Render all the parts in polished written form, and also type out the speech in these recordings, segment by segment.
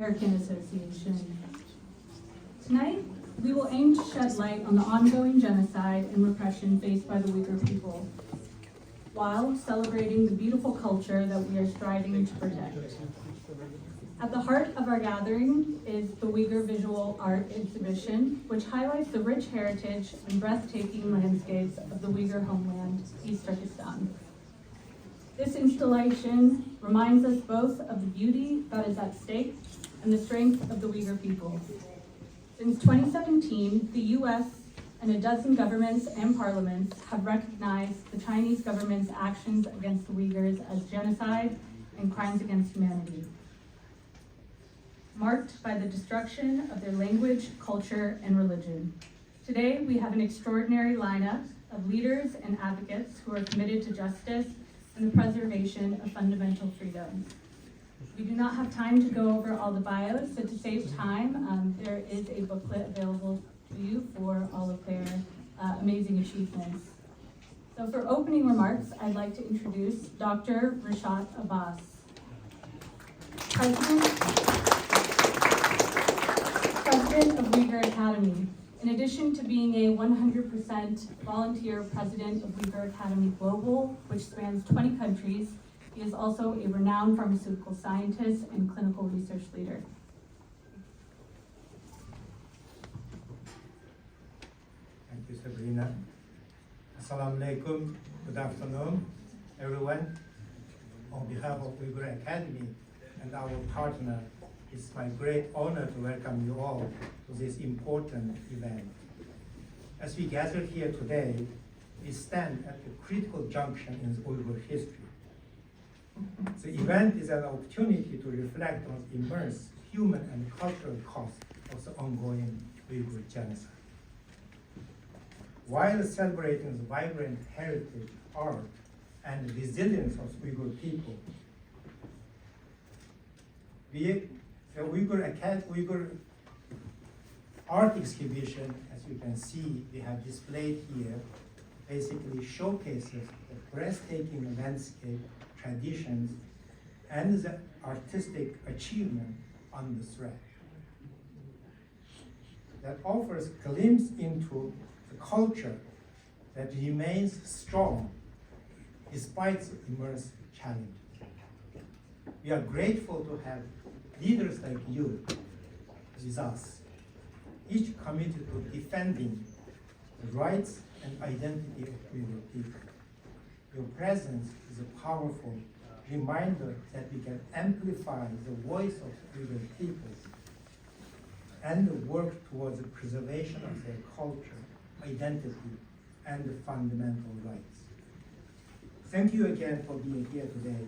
American Association. Tonight, we will aim to shed light on the ongoing genocide and repression faced by the Uyghur people, while celebrating the beautiful culture that we are striving to protect. At the heart of our gathering is the Uyghur Visual Art Exhibition, which highlights the rich heritage and breathtaking landscapes of the Uyghur homeland, East Turkestan. This installation reminds us both of the beauty that is at stake and the strength of the Uyghur people. Since 2017, the US and a dozen governments and parliaments have recognized the Chinese government's actions against the Uyghurs as genocide and crimes against humanity, marked by the destruction of their language, culture, and religion. Today, we have an extraordinary lineup of leaders and advocates who are committed to justice and the preservation of fundamental freedoms. We do not have time to go over all the bios, so to save time, there is a booklet available to you for all of their amazing achievements. So for opening remarks, I'd like to introduce Dr. Rashad Abbas, President of Uyghur Academy. In addition to being a 100% volunteer president of Uyghur Academy Global, which spans 20 countries, he is also a renowned pharmaceutical scientist and clinical research leader. Thank you, Sabrina. Assalamu alaikum. Good afternoon, everyone. On behalf of Uyghur Academy and our partner, it's my great honor to welcome you all to this important event. As we gather here today, we stand at a critical junction in Uyghur history. The event is an opportunity to reflect on the immense human and cultural cost of the ongoing Uyghur genocide. While celebrating the vibrant heritage, art, and resilience of Uyghur people, the Uyghur art exhibition, as you can see, we have displayed here, basically showcases the breathtaking landscape, traditions, and the artistic achievement on the thread. That offers a glimpse into the culture that remains strong despite the immense challenges. We are grateful to have leaders like you with us, each committed to defending the rights and identity of Uyghur people. Your presence is a powerful reminder that we can amplify the voice of Uyghur people and work towards the preservation of their culture, identity, and fundamental rights. Thank you again for being here today,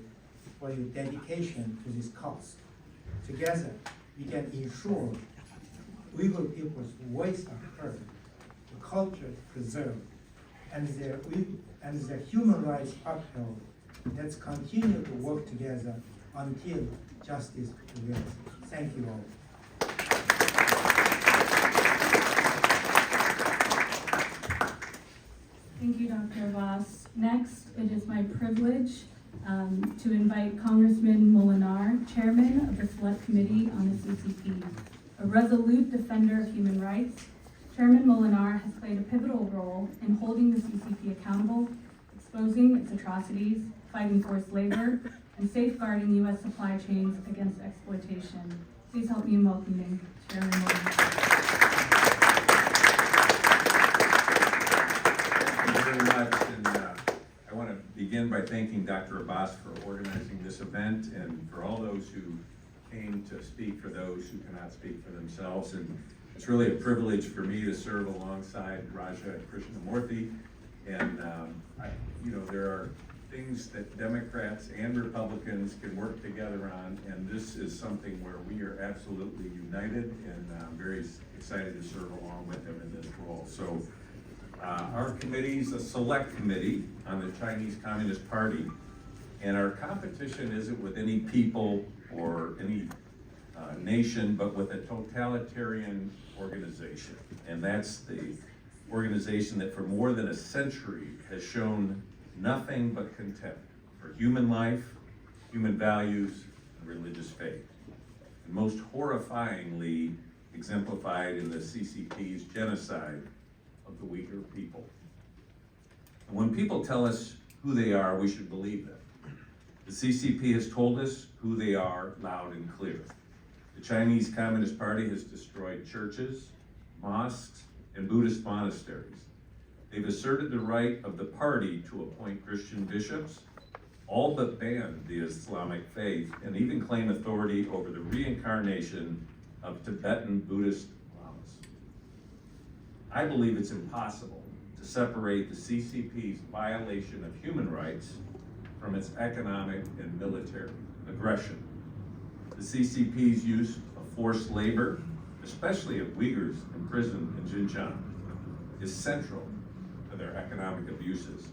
for your dedication to this cause. Together, we can ensure Uyghur people's voice are heard, the culture preserved, and their human rights upheld. Let's continue to work together until justice prevails. Thank you all. Thank you, Dr. Abbas. Next, it is my privilege to invite Congressman Molinar, Chairman of the Select Committee on the CCP. A resolute defender of human rights, Chairman Molinar has played a pivotal role in holding the CCP accountable, exposing its atrocities, fighting forced labor, and safeguarding U.S. supply chains against exploitation. Please help me in welcoming Chairman Molinar. Thank you very much, and I want to begin by thanking Dr. Abbas for organizing this event and for all those who came to speak for those who cannot speak for themselves. And it's really a privilege for me to serve alongside Raja Krishnamurthy. And there are things that Democrats and Republicans can work together on, and this is something where we are absolutely united, and I'm very excited to serve along with him in this role. So our committee is a select committee on the Chinese Communist Party, and our competition isn't with any people or any nation, but with a totalitarian organization. And that's the organization that for more than a century has shown nothing but contempt for human life, human values, and religious faith. And and most horrifyingly exemplified in the CCP's genocide of the Uyghur people. And when people tell us who they are, we should believe them. The CCP has told us who they are loud and clear. The Chinese Communist Party has destroyed churches, mosques, and Buddhist monasteries. They've asserted the right of the party to appoint Christian bishops, all but ban the Islamic faith, and even claim authority over the reincarnation of Tibetan Buddhist lamas. I believe it's impossible to separate the CCP's violation of human rights from its economic and military aggression. The CCP's use of forced labor, especially of Uyghurs imprisoned in Xinjiang, is central to their economic abuses.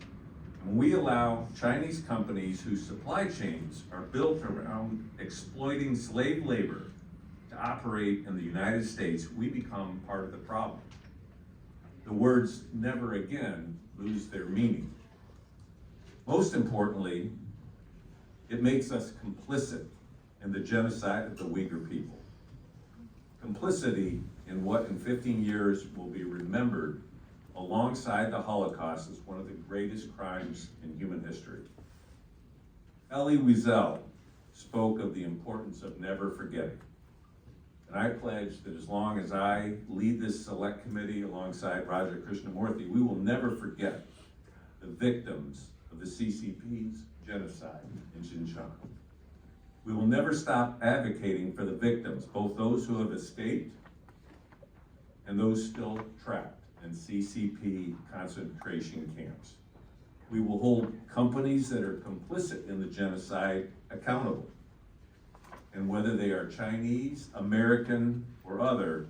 When we allow Chinese companies whose supply chains are built around exploiting slave labor to operate in the United States, we become part of the problem. The words "never again" lose their meaning. Most importantly, it makes us complicit in the genocide of the Uyghur people. Complicity in what in 15 years will be remembered alongside the Holocaust as one of the greatest crimes in human history. Elie Wiesel spoke of the importance of never forgetting. And I pledge that as long as I lead this select committee alongside Raja Krishnamurthy, we will never forget the victims of the CCP's genocide in Xinjiang. We will never stop advocating for the victims, both those who have escaped and those still trapped in CCP concentration camps. We will hold companies that are complicit in the genocide accountable, and whether they are Chinese, American, or other,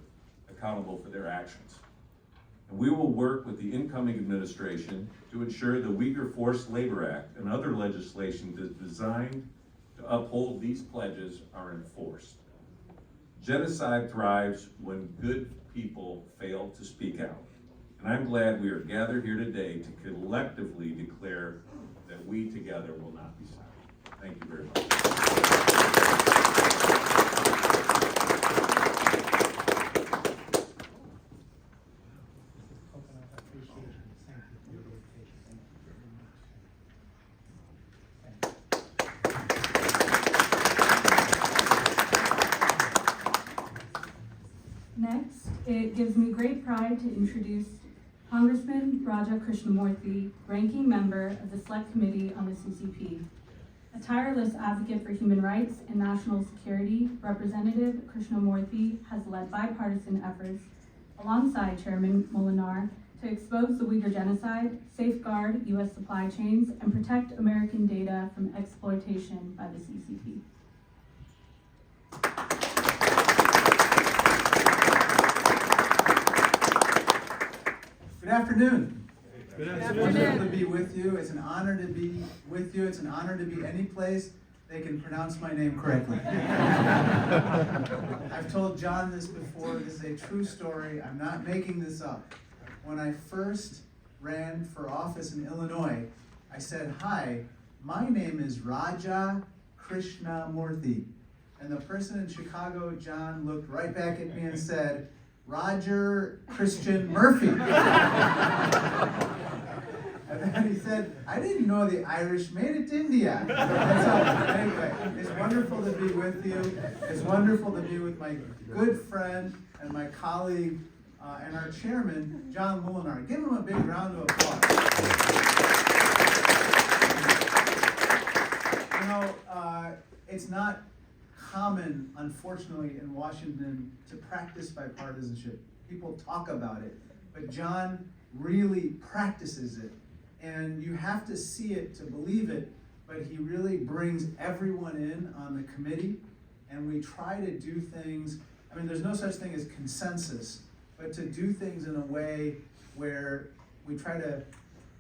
accountable for their actions. And we will work with the incoming administration to ensure the Uyghur Forced Labor Act and other legislation that is designed to uphold these pledges are enforced. Genocide thrives when good people fail to speak out. And I'm glad we are gathered here today to collectively declare that we together will not be silent. Thank you very much. Next, it gives me great pride to introduce Congressman Raja Krishnamurthy, Ranking Member of the Select Committee on the CCP. A tireless advocate for human rights and national security, Representative Krishnamurthy has led bipartisan efforts alongside Chairman Molinar to expose the Uyghur genocide, safeguard U.S. supply chains, and protect American data from exploitation by the CCP. Good afternoon. It's wonderful to be with you. It's an honor to be with you. It's an honor to be any place they can pronounce my name correctly. I've told John this before. This is a true story. I'm not making this up. When I first ran for office in Illinois, I said, "Hi, my name is Raja Krishnamurthy." And the person in Chicago, John, looked right back at me and said, "Roger Christian Murphy." And then he said, "I didn't know the Irish made it to India." So anyway, it's wonderful to be with you. It's wonderful to be with my good friend and my colleague and our chairman, John Molinar. Give him a big round of applause. You know, it's not common, unfortunately, in Washington to practice bipartisanship. People talk about it, but John really practices it. And you have to see it to believe it, but he really brings everyone in on the committee, and we try to do things. I mean, there's no such thing as consensus, but to do things in a way where we try to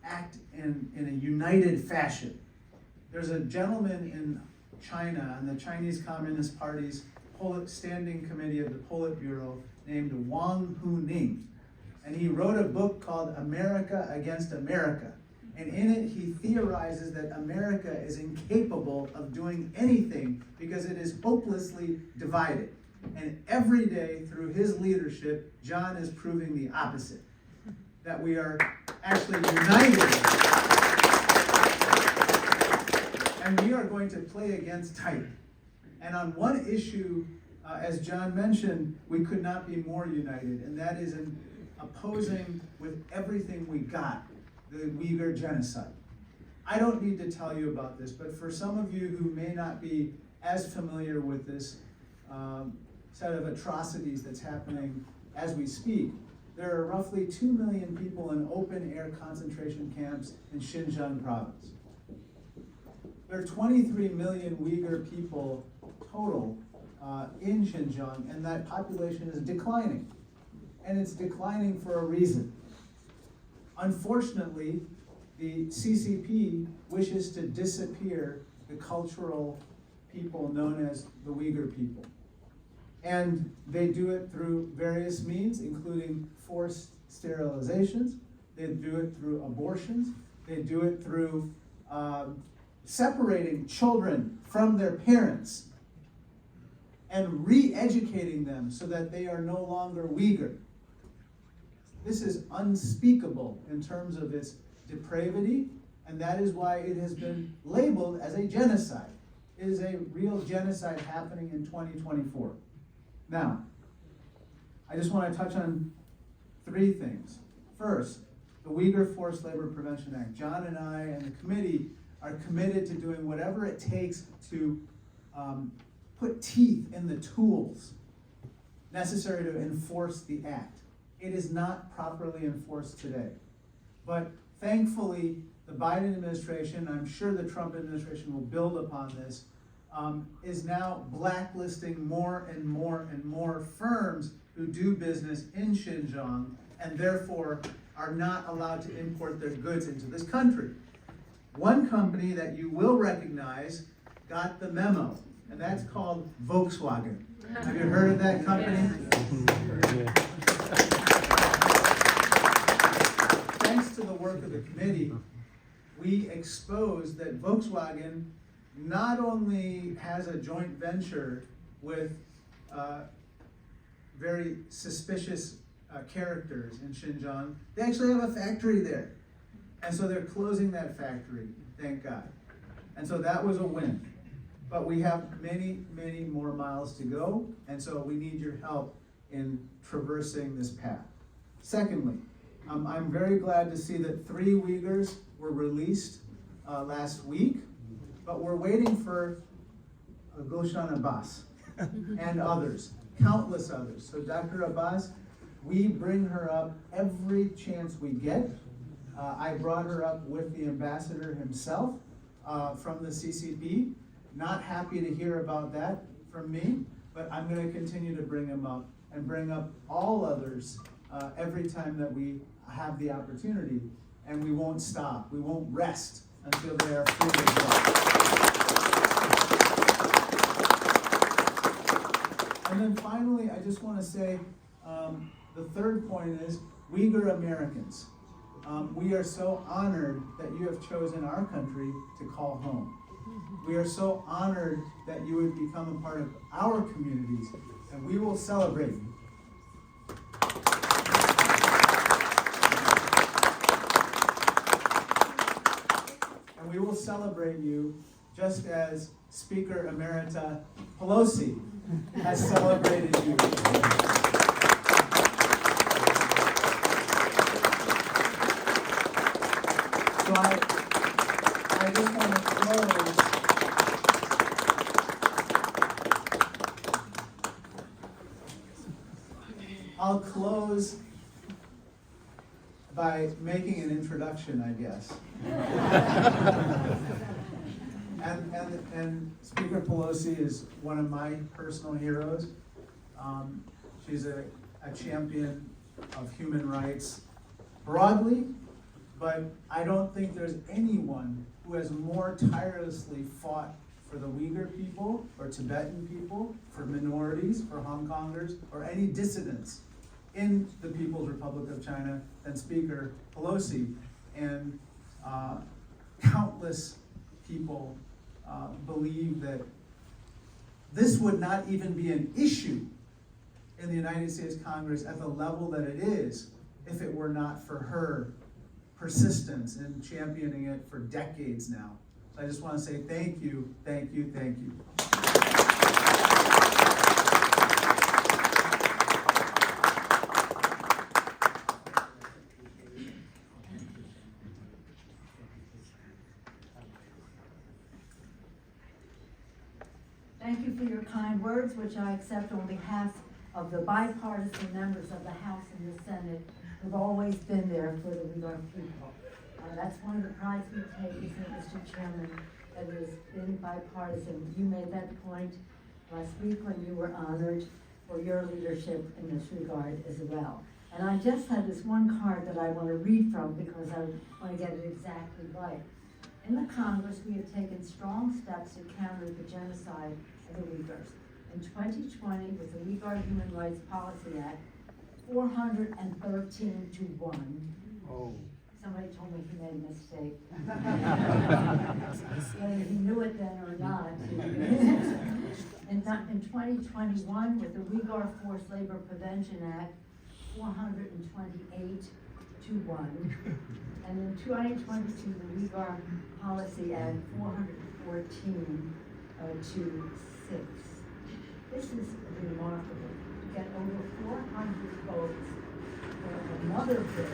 act in a united fashion. There's a gentleman in China and the Chinese Communist Party's Standing Committee of the Politburo named Wang Huning. And he wrote a book called America Against America. And in it, he theorizes that America is incapable of doing anything because it is hopelessly divided. And every day through his leadership, John is proving the opposite. That we are actually united. And we are going to play against type. And on one issue, as John mentioned, we could not be more united, and that is in opposing with everything we got the Uyghur genocide. I don't need to tell you about this, but for some of you who may not be as familiar with this set of atrocities that's happening as we speak, there are roughly 2 million people in open-air concentration camps in Xinjiang province. There are 23 million Uyghur people total in Xinjiang, and that population is declining. And it's declining for a reason. Unfortunately, the CCP wishes to disappear the cultural people known as the Uyghur people. And they do it through various means, including forced sterilizations. They do it through abortions. They do it through separating children from their parents and re-educating them so that they are no longer Uyghur. This is unspeakable in terms of its depravity, and that is why it has been labeled as a genocide. It is a real genocide happening in 2024. Now, I just want to touch on 3 things. First, the Uyghur Forced Labor Prevention Act. John and I and the committee are committed to doing whatever it takes to put teeth in the tools necessary to enforce the act. It is not properly enforced today. But thankfully, the Biden administration, I'm sure the Trump administration will build upon this, is now blacklisting more and more and more firms who do business in Xinjiang and therefore are not allowed to import their goods into this country. One company that you will recognize got the memo, and that's called Volkswagen. Have you heard of that company? Thanks to the work of the committee, we exposed that Volkswagen not only has a joint venture with very suspicious characters in Xinjiang, they actually have a factory there. And so they're closing that factory, thank God. And so that was a win. But we have many, many more miles to go, and so we need your help in traversing this path. Secondly, I'm very glad to see that 3 Uyghurs were released last week, but we're waiting for Gulshan Abbas and others, countless others. So Dr. Abbas, we bring her up every chance we get. I brought her up with the ambassador himself from the CCP. Not happy to hear about that from me, but I'm going to continue to bring him up and bring up all others every time that we have the opportunity, and we won't stop. We won't rest until they are free as well. And then finally, I just want to say the third point is Uyghur Americans. We are so honored that you have chosen our country to call home. We are so honored that you would become a part of our communities, and we will celebrate you. And we will celebrate you just as Speaker Emerita Pelosi has celebrated you. So I just want to close. I'll close by making an introduction, I guess. And Speaker Pelosi is one of my personal heroes. She's a champion of human rights broadly, but I don't think there's anyone who has more tirelessly fought for the Uyghur people, or Tibetan people, for minorities, for Hong Kongers, or any dissidents in the People's Republic of China than Speaker Pelosi. And countless people believe that this would not even be an issue in the United States Congress at the level that it is if it were not for her persistence in championing it for decades now. So I just want to say thank you, thank you, thank you. Thank you for your kind words, which I accept on behalf of the bipartisan members of the House and the Senate who've always been there for the Uyghur people. That's one of the prides we take, isn't it, Mr. Chairman, that it has been bipartisan. You made that point last week when you were honored for your leadership in this regard as well. And I just had this one card that I want to read from because I want to get it exactly right. In the Congress, we have taken strong steps to counter the genocide of the Uyghurs. In 2020, with the Uyghur Human Rights Policy Act, 413 to 1. Oh. Somebody told me he made a mistake. Whether he knew it then or not. In 2021, with the Uyghur Forced Labor Prevention Act, 428 to 1. And in 2022, the Uyghur Policy Act, 414 to 6. This is remarkable. To get over 400 votes for another bill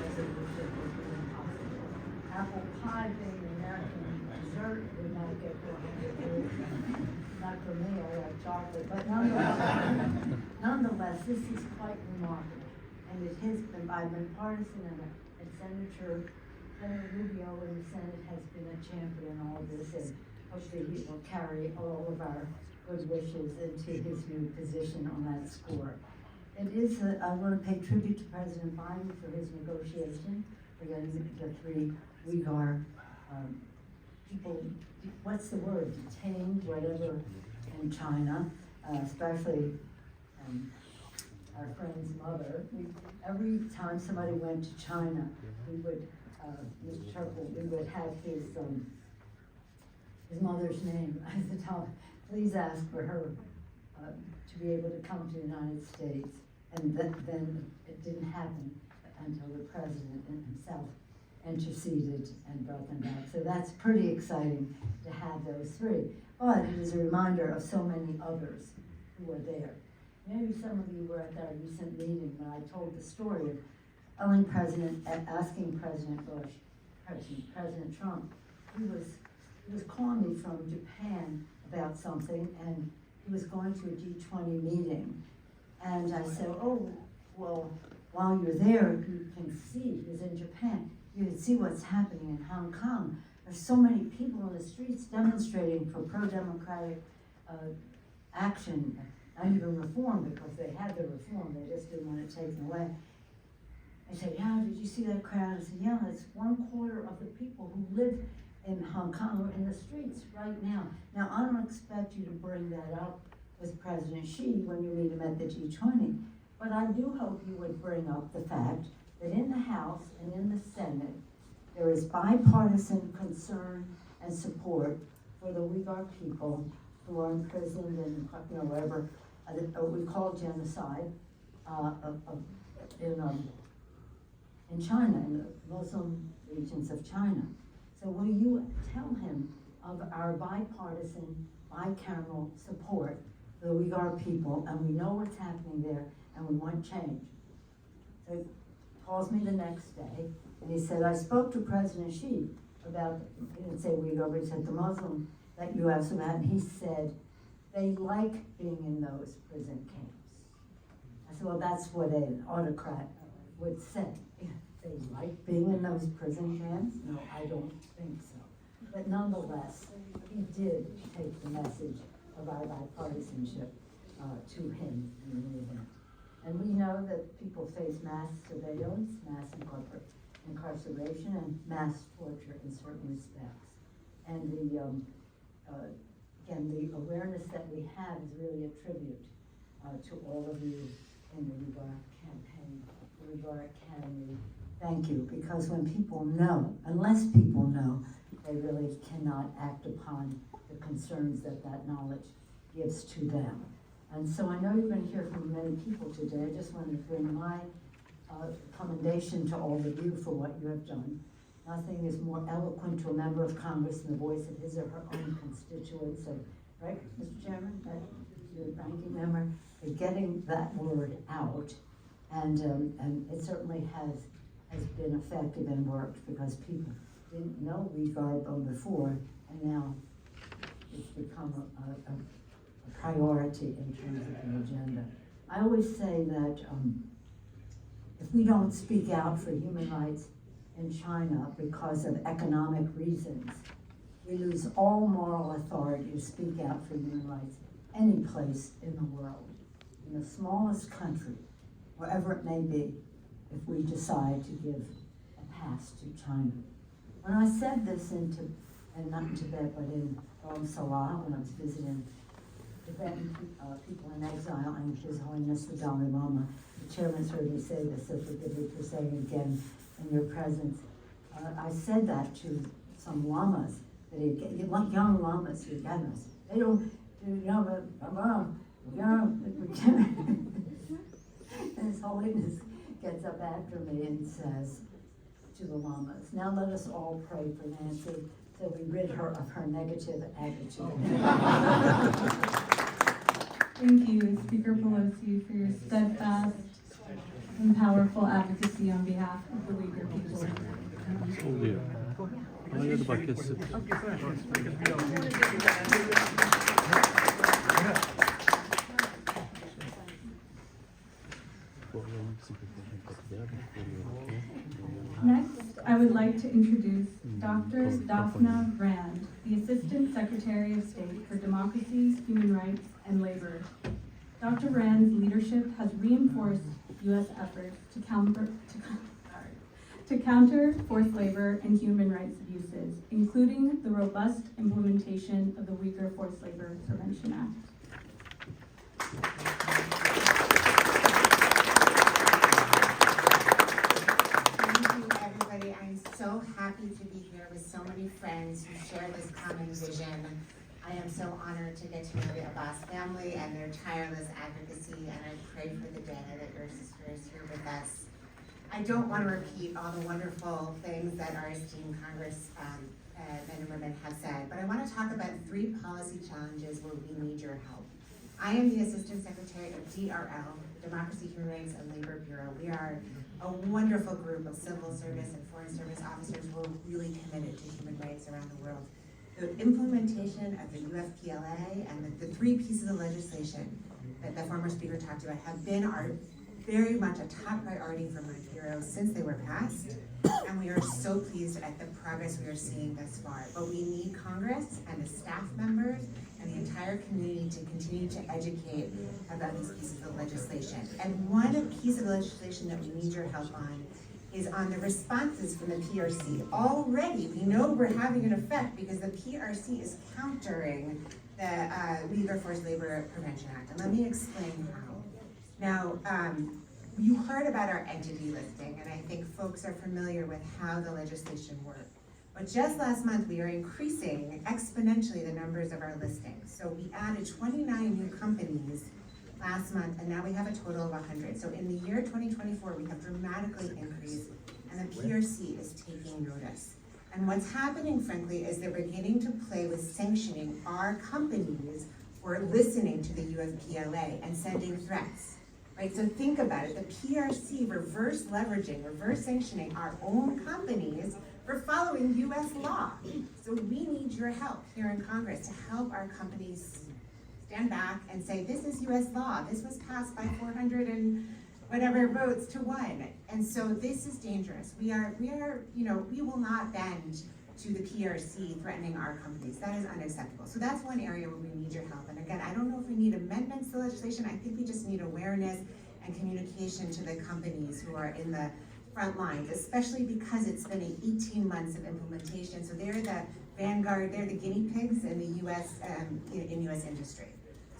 resolution would be impossible. Apple pie being an American dessert would not get 400 votes. Not for me, I like chocolate, but nonetheless, this is quite remarkable. And it has been bipartisan, and Senator Rubio in the Senate has been a champion in all of this, and hopefully he will carry all of our good wishes into his new position on that score. It is, I want to pay tribute to President Biden for his negotiation for getting the 3 Uyghur people, what's the word, detained, whatever, in China, especially our friend's mother. Every time somebody went to China, we would, Mr. Turple, we would have his mother's name at the top. Please ask for her to be able to come to the United States. And then it didn't happen until the president himself interceded and brought them back. So that's pretty exciting to have those 3. But it is a reminder of so many others who were there. Maybe some of you were at that recent meeting when I told the story of asking President Bush, President Trump. He was calling me from Japan about something, and he was going to a G20 meeting. And I said, oh, well, while you're there, you can see, he was in Japan, you can see what's happening in Hong Kong. There's so many people in the streets demonstrating for pro-democratic action, not even reform, because they had the reform, they just didn't want it taken away. I said, yeah, did you see that crowd? I said, yeah, that's 1/4 of the people who live in Hong Kong are in the streets right now. Now, I don't expect you to bring that up with President Xi when you meet him at the G20, but I do hope you would bring up the fact that in the House and in the Senate, there is bipartisan concern and support for the Uyghur people who are imprisoned and, whatever we call genocide in China, in the Muslim regions of China. So will you tell him of our bipartisan, bicameral support for the Uyghur people, and we know what's happening there, and we want change. So he calls me the next day, and he said, I spoke to President Xi about, he didn't say Uyghur, but he said the Muslim that you asked about, and he said, they like being in those prison camps. I said, well, that's what an autocrat would say. They like being in those prison camps? No, I don't think so. But nonetheless, he did take the message of our bipartisanship to him in the event. And we know that people face mass surveillance, mass incarceration, and mass torture in certain respects. And again, the awareness that we have is really a tribute to all of you in the Uyghur campaign, the Uyghur Academy. Thank you, because when people know, unless people know, they really cannot act upon the concerns that that knowledge gives to them. And so I know you're going to hear from many people today. I just wanted to bring my commendation to all of you for what you have done. Nothing is more eloquent to a member of Congress than the voice of his or her own constituents. So, right, Mr. Chairman, the ranking member, for getting that word out. And it certainly has been effective and worked, because people didn't know Uyghur before, and now it's become a priority in terms of the agenda. I always say that if we don't speak out for human rights in China because of economic reasons, we lose all moral authority to speak out for human rights any place in the world, in the smallest country, wherever it may be, if we decide to give a pass to China. When I said this and not in Tibet, but in Dharamsala, when I was visiting Tibetan people in exile, and His Holiness the Dalai Lama, the chairman's heard me say this, so forgive me for saying it again in your presence. I said that to some lamas, young lamas, they don't do and His Holiness gets up after me and says to the lamas, now let us all pray for Nancy so we rid her of her negative attitude. Thank you, Speaker Pelosi, for your steadfast and powerful advocacy on behalf of the Uyghur people. Oluyor. Ona göre bak kesin. Next, I would like to introduce Dr. Daphna Rand, the Assistant Secretary of State for Democracy, Human Rights, and Labor. Dr. Rand's leadership has reinforced U.S. efforts to counter forced labor and human rights abuses, including the robust implementation of the Uyghur Forced Labor Prevention Act. I'm so happy to be here with so many friends who share this common vision. I am so honored to get to know the Abbas family and their tireless advocacy, and I pray for the day that your sister is here with us. I don't want to repeat all the wonderful things that our esteemed Congress men and women have said, but I want to talk about 3 policy challenges where we need your help. I am the Assistant Secretary of DRL, Democracy, Human Rights, and Labor Bureau. We are a wonderful group of civil service and foreign service officers who are really committed to human rights around the world. The implementation of the UFPLA and the 3 pieces of legislation that the former speaker talked about have been very much a top priority for my bureau since they were passed, and we are so pleased at the progress we are seeing thus far. But we need Congress and the staff members and the entire community to continue to educate about these pieces of legislation. And one piece of legislation that we need your help on is on the responses from the PRC. Already, we know we're having an effect because the PRC is countering the Uyghur Forced Labor Prevention Act. And let me explain how. Now, you heard about our entity listing, and I think folks are familiar with how the legislation works. But just last month, we are increasing exponentially the numbers of our listings. So we added 29 new companies last month, and now we have a total of 100. So in the year 2024, we have dramatically increased, and the PRC is taking notice. And what's happening, frankly, is they're beginning to play with sanctioning our companies for listening to the UFPLA and sending threats. Right, so think about it, the PRC reverse leveraging, reverse sanctioning our own companies for following US law. So we need your help here in Congress to help our companies stand back and say, this is US law, this was passed by 400 and whatever votes to 1. And so this is dangerous. We will not bend to the PRC threatening our companies. That is unacceptable. So that's one area where we need your help. And again, I don't know if we need amendments to the legislation. I think we just need awareness and communication to the companies who are in the front lines, especially because it's been 18 months of implementation. So they're the vanguard, they're the guinea pigs in the US, in US industry.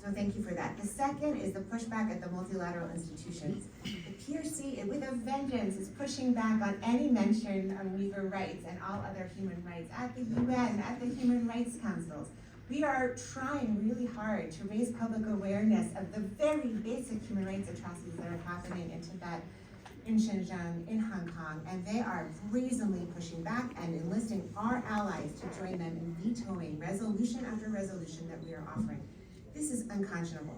So thank you for that. The second is the pushback at the multilateral institutions. The PRC, with a vengeance, is pushing back on any mention of Uyghur rights and all other human rights at the UN, at the Human Rights Councils. We are trying really hard to raise public awareness of the very basic human rights atrocities that are happening in Tibet, in Xinjiang, in Hong Kong, and they are brazenly pushing back and enlisting our allies to join them in vetoing resolution after resolution that we are offering. This is unconscionable,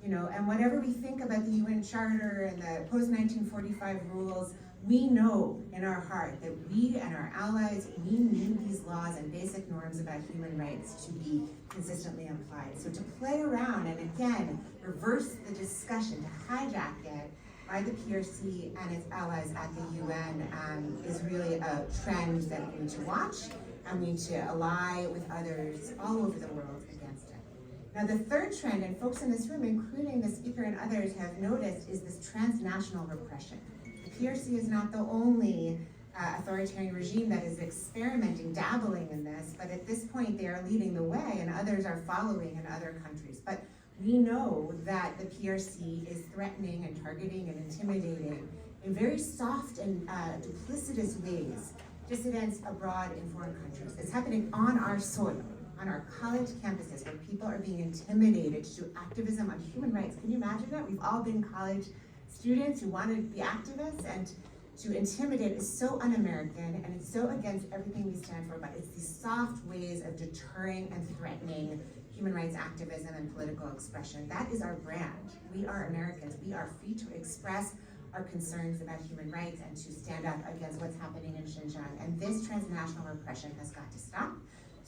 you know, and whatever we think about the UN Charter and the post-1945 rules, we know in our heart that we and our allies, we need these laws and basic norms about human rights to be consistently applied. So to play around and again, reverse the discussion, to hijack it by the PRC and its allies at the UN is really a trend that we need to watch, and we need to ally with others all over the world against it. Now the third trend, and folks in this room, including the speaker and others, have noticed, is this transnational repression. The PRC is not the only authoritarian regime that is experimenting, dabbling in this, but at this point they are leading the way and others are following in other countries. But we know that the PRC is threatening and targeting and intimidating in very soft and duplicitous ways dissidents abroad in foreign countries. It's happening on our soil, on our college campuses, where people are being intimidated to do activism on human rights. Can you imagine that? We've all been college students who want to be activists, and to intimidate is so un-American and it's so against everything we stand for, but it's these soft ways of deterring and threatening human rights activism and political expression. That is our brand. We are Americans. We are free to express our concerns about human rights and to stand up against what's happening in Xinjiang. And this transnational repression has got to stop.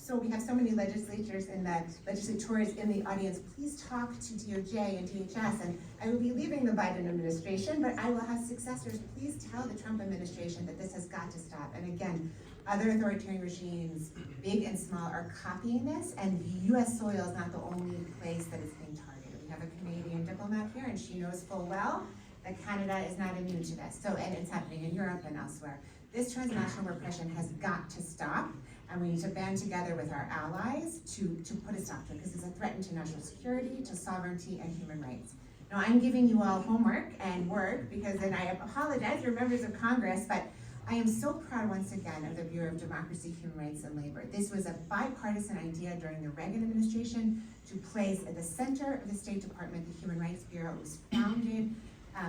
So we have so many legislators in the legislators in the audience. Please talk to DOJ and DHS, and I will be leaving the Biden administration, but I will have successors. Please tell the Trump administration that this has got to stop. And again, other authoritarian regimes, big and small, are copying this, and US soil is not the only place that is being targeted. We have a Canadian diplomat here, and she knows full well that Canada is not immune to this. So, and it's happening in Europe and elsewhere. This transnational repression has got to stop, and we need to band together with our allies to put a stop to it, because it's a threat to national security, to sovereignty, and human rights. Now, I'm giving you all homework and work, because then I apologize, you're members of Congress, but I am so proud once again of the Bureau of Democracy, Human Rights, and Labor. This was a bipartisan idea during the Reagan administration to place at the center of the State Department the Human Rights Bureau. It was founded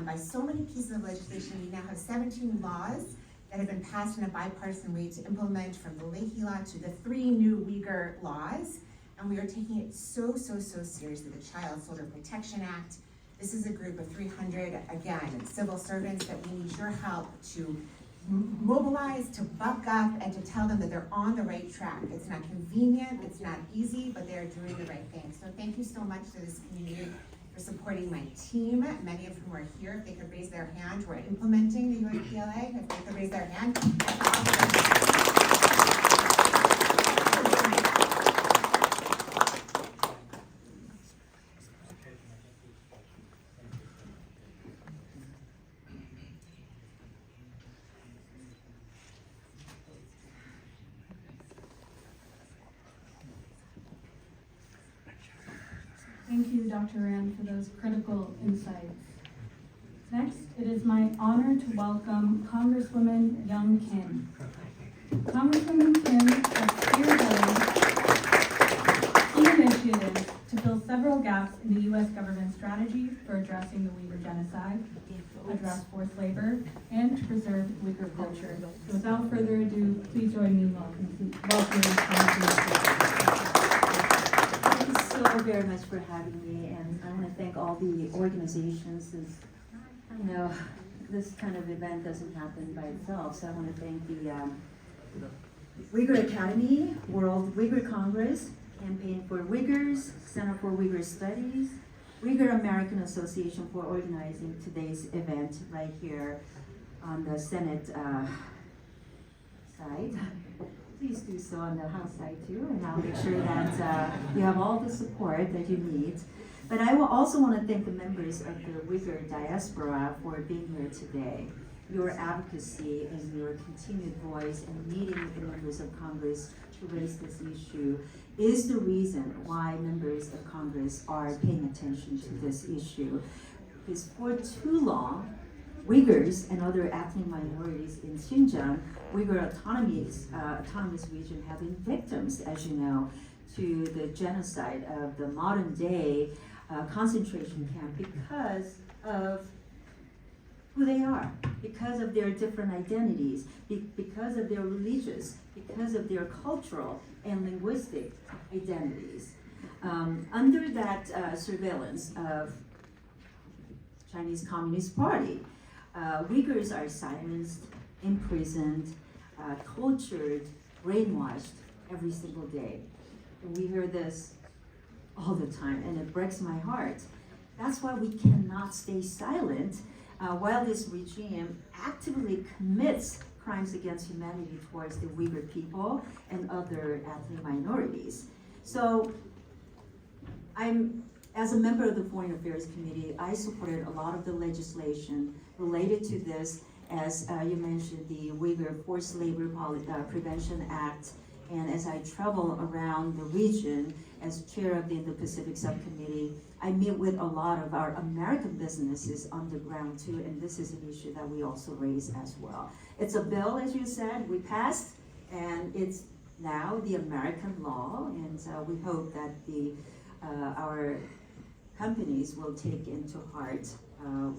by so many pieces of legislation. We now have 17 laws that have been passed in a bipartisan way to implement, from the Leahy Law to the 3 new Uyghur laws. And we are taking it so seriously. The Child Soldier Protection Act. This is a group of 300, again, civil servants that we need your help to mobilize, to buck up, and to tell them that they're on the right track. It's not convenient, it's not easy, but they're doing the right thing. So thank you so much to this community for supporting my team, many of whom are here. If they could raise their hand, who are implementing the UNPLA, if they could raise their hand. Thank you, Dr. Rand, for those critical insights. Next, it is my honor to welcome Congresswoman Young Kim. Congresswoman Kim has spearheaded key initiatives to fill several gaps in the U.S. government strategy for addressing the Uyghur genocide, address forced labor, and to preserve Uyghur culture. So without further ado, please join me in welcoming Thank you so very much for having me, and I want to thank all the organizations. You know, this kind of event doesn't happen by itself, so I want to thank the Uyghur Academy, World Uyghur Congress, Campaign for Uyghurs, Center for Uyghur Studies, Uyghur American Association for organizing today's event right here on the Senate side. Please do so on the House side too, and I'll make sure that you have all the support that you need. But I will also want to thank the members of the Uyghur diaspora for being here today. Your advocacy and your continued voice and meeting the members of Congress to raise this issue is the reason why members of Congress are paying attention to this issue. Because for too long, Uyghurs and other ethnic minorities in Xinjiang, Uyghur autonomous region, have been victims, as you know, to the genocide of the modern day concentration camp because of who they are, because of their different identities, because of their religious, because of their cultural and linguistic identities. Under that surveillance of Chinese Communist Party, Uyghurs are silenced, imprisoned, tortured, brainwashed every single day. We hear this all the time, and it breaks my heart. That's why we cannot stay silent while this regime actively commits crimes against humanity towards the Uyghur people and other ethnic minorities. So as a member of the Foreign Affairs Committee, I supported a lot of the legislation related to this, as you mentioned, the Uyghur Forced Labor Prevention Act. And as I travel around the region as chair of the Indo-Pacific Subcommittee, I meet with a lot of our American businesses on the ground too, and this is an issue that we also raise as well. It's a bill, as you said, we passed, and it's now the American law, and we hope that our companies will take into heart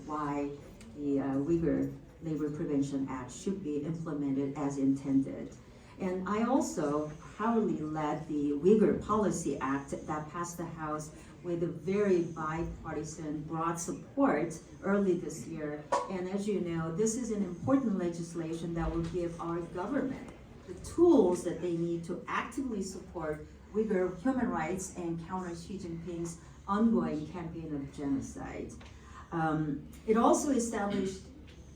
why the Uyghur Labor Prevention Act should be implemented as intended. And I also proudly led the Uyghur Policy Act that passed the House with a very bipartisan, broad support early this year. And as you know, this is an important legislation that will give our government the tools that they need to actively support Uyghur human rights and counter Xi Jinping's ongoing campaign of genocide. It also established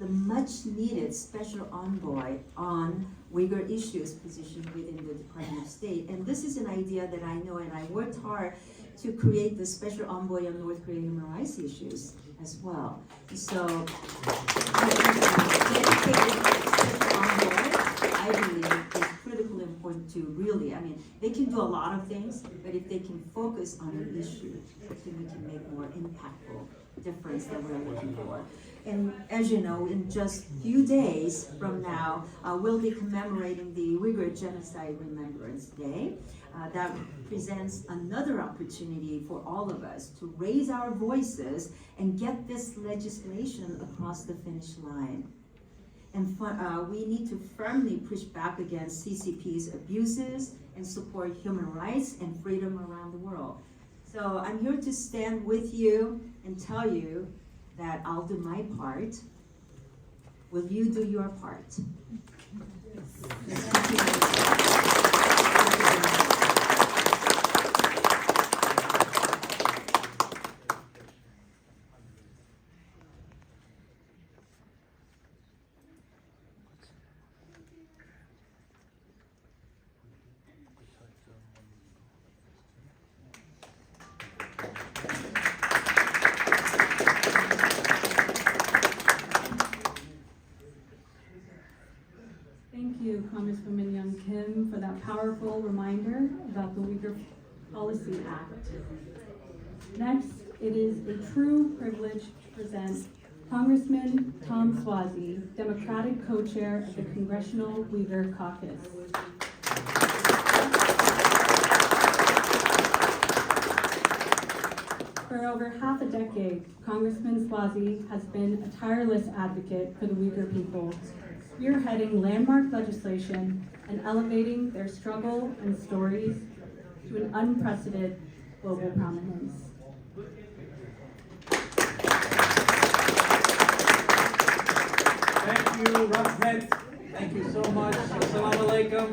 the much needed special envoy on Uyghur issues position within the Department of State. And this is an idea that I know, and I worked hard to create the special envoy on North Korean human rights issues as well. So, dedicated special envoy, I believe, is critically important to really, they can do a lot of things, but if they can focus on an issue, I think we can make more impactful difference that we're looking for. And as you know, in just a few days from now, we'll be commemorating the Uyghur Genocide Remembrance Day. That presents another opportunity for all of us to raise our voices and get this legislation across the finish line. And we need to firmly push back against CCP's abuses and support human rights and freedom around the world. So I'm here to stand with you and tell you that I'll do my part. Will you do your part? Thank you, Congresswoman Young Kim, for that powerful reminder about the Uyghur Policy Act. Next, it is a true privilege to present Congressman Tom Swazi, Democratic co-chair of the Congressional Uyghur Caucus. For over half a decade, Congressman Swazi has been a tireless advocate for the Uyghur people, spearheading landmark legislation and elevating their struggle and stories to an unprecedented global prominence. Thank you, Rahmet. Thank you so much. Assalamu alaikum.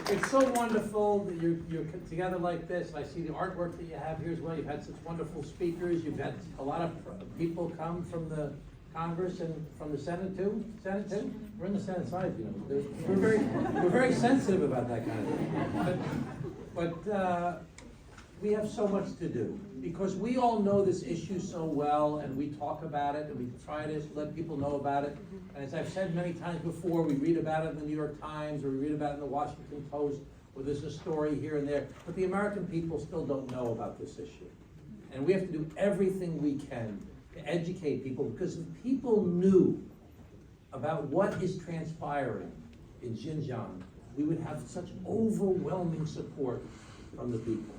It's so wonderful that you're together like this. I see the artwork that you have here as well. You've had such wonderful speakers. You've had a lot of people come from the Congress and from the Senate too. Senate too? We're in the Senate side, you know. We're very sensitive about that kind of thing. But we have so much to do because we all know this issue so well, and we talk about it, and we try to let people know about it. And as I've said many times before, we read about it in the New York Times, or we read about it in the Washington Post, or there's a story here and there. But the American people still don't know about this issue. And we have to do everything we can to educate people, because if people knew about what is transpiring in Xinjiang, we would have such overwhelming support from the people.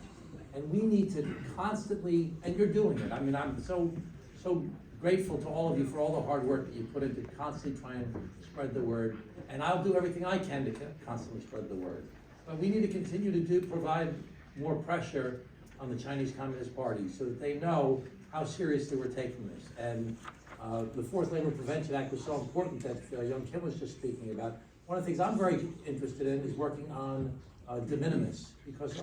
And we need to constantly, and you're doing it. I mean, I'm so grateful to all of you for all the hard work that you put into constantly trying to spread the word. And I'll do everything I can to constantly spread the word. But we need to continue to provide more pressure on the Chinese Communist Party so that they know how seriously we're taking this. And the Fourth Labor Prevention Act was so important that Young Kim was just speaking about. One of the things I'm very interested in is working on de minimis, because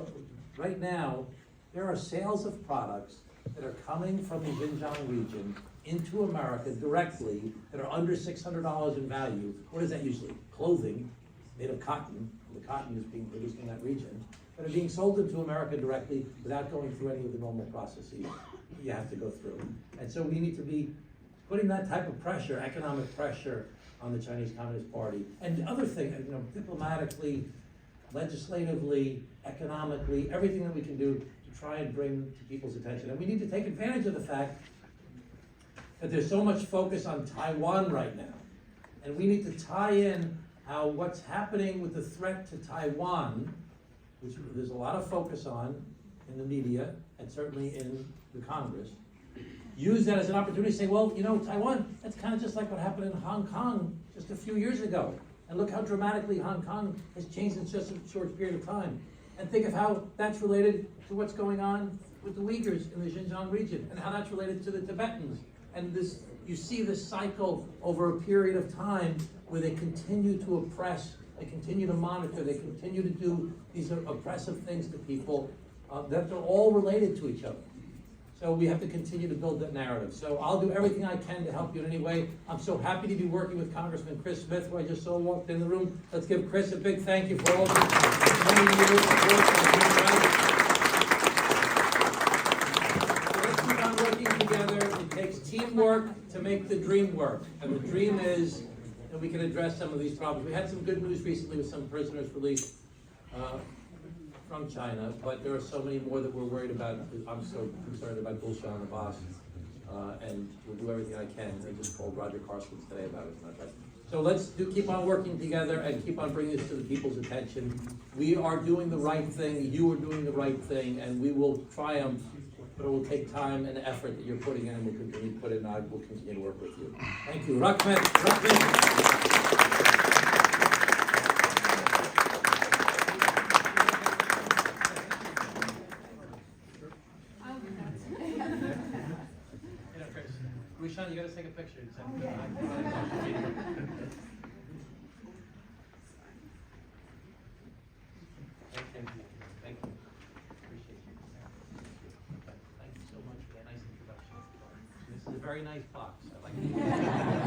right now there are sales of products that are coming from the Xinjiang region into America directly that are under $600 in value. What is that usually? Clothing made of cotton. The cotton is being produced in that region, that are being sold into America directly without going through any of the normal processes you have to go through. And so we need to be putting that type of pressure, economic pressure, on the Chinese Communist Party. And the other thing, diplomatically, legislatively, economically, everything that we can do to try and bring to people's attention. And we need to take advantage of the fact that there's so much focus on Taiwan right now. And we need to tie in how what's happening with the threat to Taiwan, which there's a lot of focus on in the media and certainly in the Congress, use that as an opportunity to say, well, Taiwan, that's kind of just like what happened in Hong Kong just a few years ago. And look how dramatically Hong Kong has changed in just a short period of time. And think of how that's related to what's going on with the Uyghurs in the Xinjiang region, and how that's related to the Tibetans. And this, you see this cycle over a period of time where they continue to oppress, they continue to monitor, they continue to do these oppressive things to people that they're all related to each other. So we have to continue to build that narrative. So I'll do everything I can to help you in any way. I'm so happy to be working with Congressman Chris Smith, who I just saw walked in the room. Let's give Chris a big thank you for all these many years of work on human rights. So let's keep on working together. It takes teamwork to make the dream work. And the dream is that we can address some of these problems. We had some good news recently with some prisoners released from China, but there are so many more that we're worried about. I'm so concerned about Gulshan and Abbas, and we'll do everything I can. I just called Roger Carson today about it, as a matter of fact. So let's keep on working together and keep on bringing this to the people's attention. We are doing the right thing, you are doing the right thing, and we will triumph, but it will take time and effort that you're putting in, and we'll continue to put in, and I will continue to work with you. Thank you. Rahmet. Rushan, you gotta take a picture. Oh, yeah. Thank you. Appreciate you. Thank you so much for that nice introduction. This is a very nice box. I like it.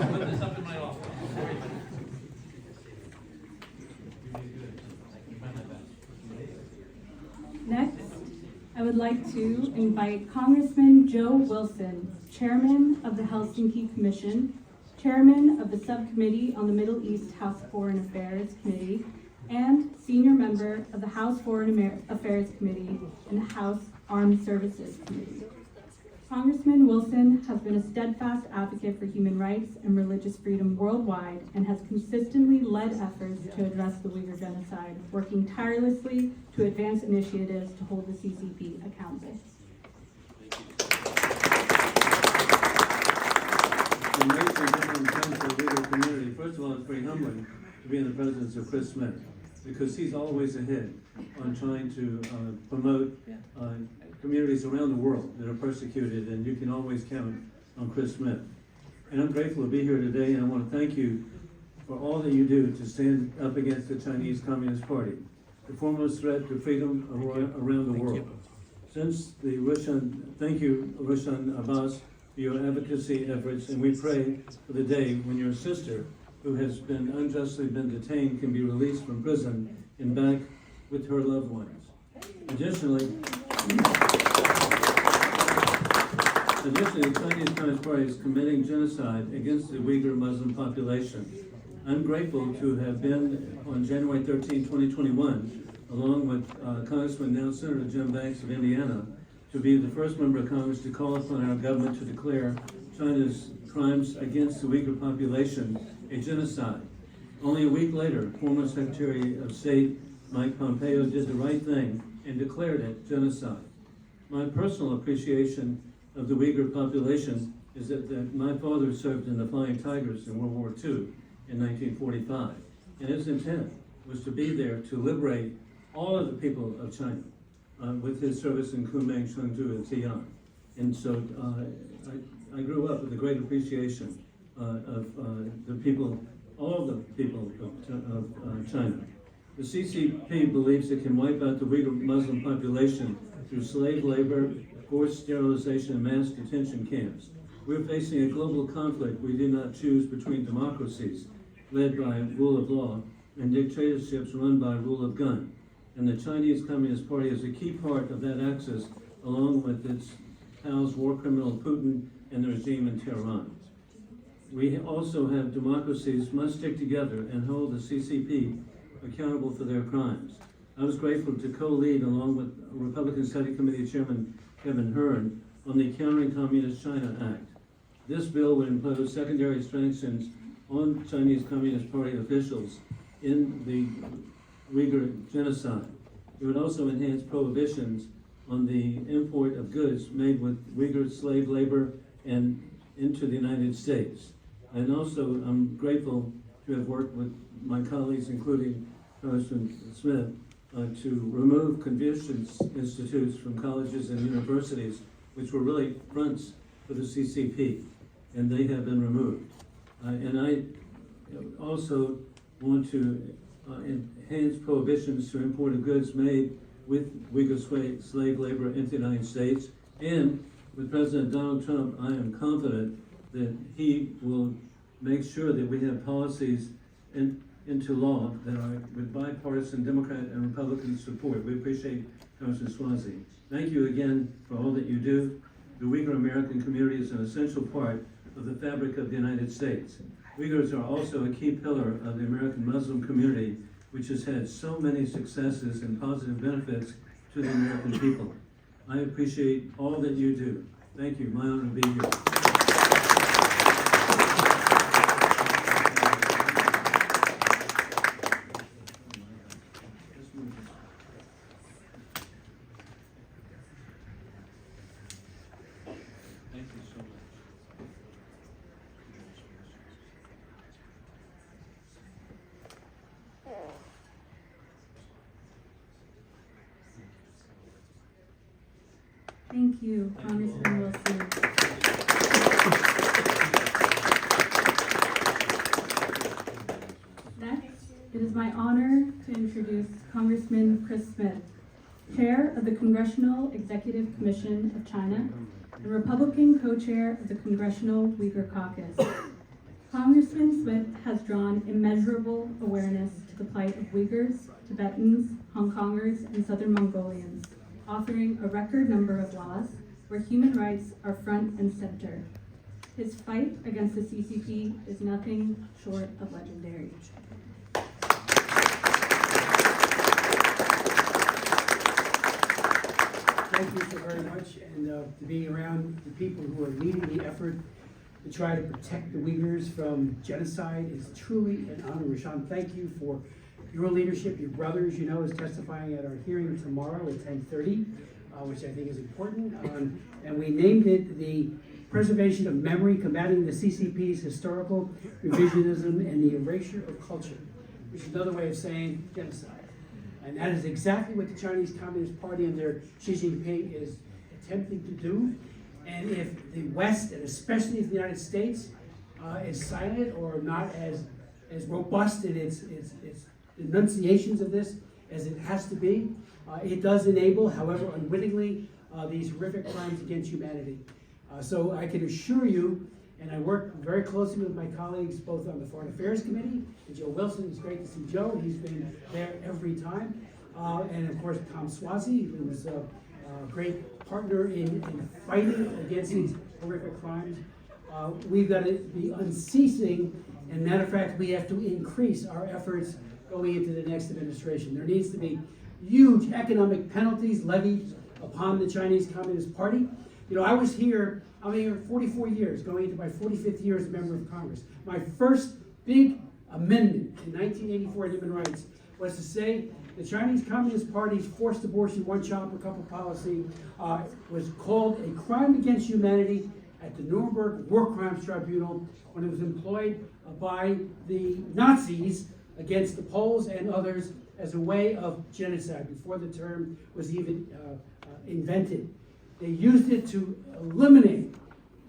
I'll put this up in my office. Very nice. Next, I would like to invite Congressman Joe Wilson, Chairman of the Helsinki Commission, Chairman of the Subcommittee on the Middle East House Foreign Affairs Committee, and Senior Member of the House Foreign Affairs Committee and the House Armed Services Committee. Congressman Wilson has been a steadfast advocate for human rights and religious freedom worldwide and has consistently led efforts to address the Uyghur genocide, working tirelessly to advance initiatives to hold the CCP accountable. In raising different terms for the Uyghur community, first of all, it's very humbling to be in the presence of Chris Smith, because he's always ahead on trying to promote communities around the world that are persecuted, and you can always count on Chris Smith. And I'm grateful to be here today, and I want to thank you for all that you do to stand up against the Chinese Communist Party, the foremost threat to freedom around the world. Since the thank you, Rushan Abbas, for your advocacy efforts, and we pray for the day when your sister, who has been unjustly detained, can be released from prison and back with her loved ones. Additionally, the Chinese Communist Party is committing genocide against the Uyghur Muslim population. I'm grateful to have been on January 13, 2021, along with Congressman, now Senator Jim Banks of Indiana, to be the first member of Congress to call upon our government to declare China's crimes against the Uyghur population a genocide. Only a week later, former Secretary of State Mike Pompeo did the right thing and declared it genocide. My personal appreciation of the Uyghur population is that my father served in the Flying Tigers in World War II in 1945, and his intent was to be there to liberate all of the people of China with his service in Kunming, Chengdu, and Xi'an. And so I grew up with a great appreciation of the people, all the people of China. The CCP believes it can wipe out the Uyghur Muslim population through slave labor, forced sterilization, and mass detention camps. We're facing a global conflict we did not choose between democracies led by rule of law and dictatorships run by rule of gun. And the Chinese Communist Party is a key part of that axis, along with its pals, war criminal Putin and the regime in Tehran. We also have democracies must stick together and hold the CCP accountable for their crimes. I was grateful to co-lead, along with Republican Study Committee Chairman Kevin Hearn, on the Countering Communist China Act. This bill would impose secondary sanctions on Chinese Communist Party officials in the Uyghur genocide. It would also enhance prohibitions on the import of goods made with Uyghur slave labor and into the United States. And also, I'm grateful to have worked with my colleagues, including Congressman Smith, to remove Confucius institutes from colleges and universities, which were really fronts for the CCP, and they have been removed. And I also want to enhance prohibitions to import of goods made with Uyghur slave labor into the United States. And with President Donald Trump, I am confident that he will make sure that we have policies into law that are with bipartisan Democrat and Republican support. We appreciate Congressman Swazi. Thank you again for all that you do. The Uyghur American community is an essential part of the fabric of the United States. Uyghurs are also a key pillar of the American Muslim community, which has had so many successes and positive benefits to the American people. I appreciate all that you do. Thank you. My honor to be here. Thank you, Congressman Wilson. Next, it is my honor to introduce Congressman Chris Smith, Chair of the Congressional Executive Commission of China and Republican co-chair of the Congressional Uyghur Caucus. Congressman Smith has drawn immeasurable awareness to the plight of Uyghurs, Tibetans, Hong Kongers, and Southern Mongolians, authoring a record number of laws where human rights are front and center. His fight against the CCP is nothing short of legendary. Thank you so very much, and to be around the people who are leading the effort to try to protect the Uyghurs from genocide is truly an honor. Rashawn, thank you for your leadership. Your brother, as you know, is testifying at our hearing tomorrow at 10:30, which I think is important. And we named it the Preservation of Memory, Combating the CCP's Historical Revisionism and the Erasure of Culture, which is another way of saying genocide. And that is exactly what the Chinese Communist Party under Xi Jinping is attempting to do. And if the West, and especially if the United States, is silent or not as robust in its denunciations of this as it has to be, it does enable, however unwittingly, these horrific crimes against humanity. So I can assure you, and I work very closely with my colleagues both on the Foreign Affairs Committee, and Joe Wilson, it's great to see Joe, he's been there every time, and of course Tom Swazi, who was a great partner in fighting against these horrific crimes. We've got to be unceasing, and matter of fact, we have to increase our efforts going into the next administration. There needs to be huge economic penalties levied upon the Chinese Communist Party. You know, I'm here 44 years, going into my 45th year as a member of Congress. My first big amendment in 1984 in human rights was to say the Chinese Communist Party's forced abortion, one child per couple policy was called a crime against humanity at the Nuremberg War Crimes Tribunal when it was employed by the Nazis against the Poles and others as a way of genocide before the term was even invented. They used it to eliminate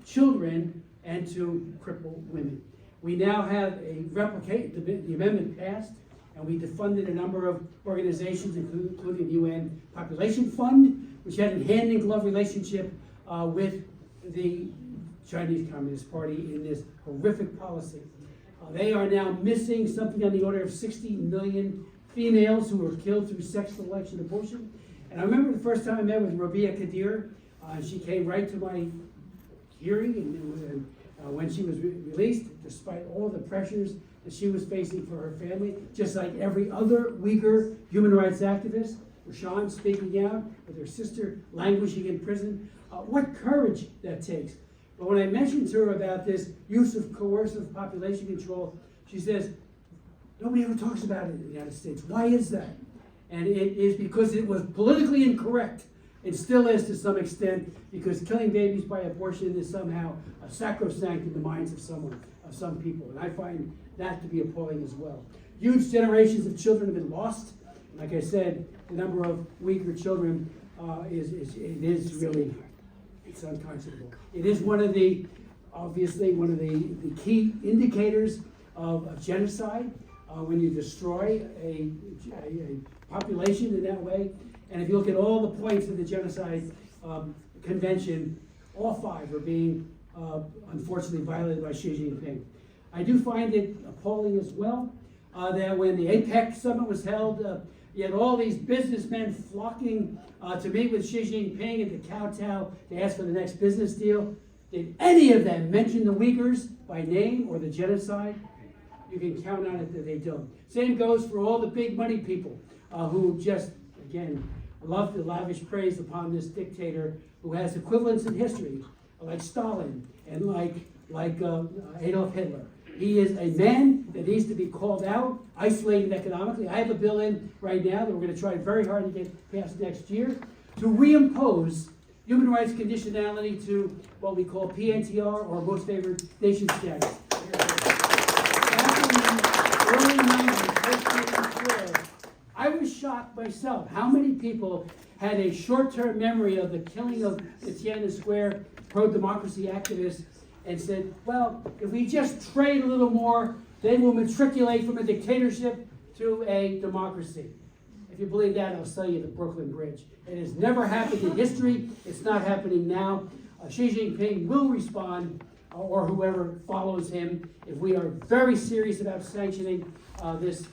children and to cripple women. We now have a replicate, the amendment passed, and we defunded a number of organizations, including the UN Population Fund, which had a hand-in-glove relationship with the Chinese Communist Party in this horrific policy. They are now missing something on the order of 60 million females who were killed through sex selection abortion. And I remember the first time I met with Rabia Kadir, she came right to my hearing and when she was released, despite all the pressures that she was facing for her family, just like every other Uyghur human rights activist, Rashan speaking out with her sister languishing in prison. What courage that takes. But when I mentioned to her about this use of coercive population control, she says, nobody ever talks about it in the United States. Why is that? And it is because it was politically incorrect. It still is to some extent, because killing babies by abortion is somehow sacrosanct in the minds of some people. And I find that to be appalling as well. Huge generations of children have been lost. Like I said, the number of Uyghur children is really, it's unconscionable. It is obviously one of the key indicators of genocide when you destroy a population in that way. And if you look at all the points of the Genocide Convention, all 5 are being unfortunately violated by Xi Jinping. I do find it appalling as well that when the APEC summit was held, you had all these businessmen flocking to meet with Xi Jinping and to kowtow to ask for the next business deal. Did any of them mention the Uyghurs by name or the genocide? You can count on it that they don't. Same goes for all the big money people who just, again, love to lavish praise upon this dictator who has equivalents in history, like Stalin and like Adolf Hitler. He is a man that needs to be called out, isolated economically. I have a bill in right now that we're going to try very hard to get passed next year to reimpose human rights conditionality to what we call PNTR, or most favored nation status. Back in the early 90s, post-1994, I was shocked myself how many people had a short-term memory of the killing of the Tiananmen Square pro-democracy activists and said, well, if we just trade a little more, then we'll matriculate from a dictatorship to a democracy. If you believe that, I'll sell you the Brooklyn Bridge. It has never happened in history. It's not happening now. Xi Jinping will respond, or whoever follows him, if we are very serious about sanctioning this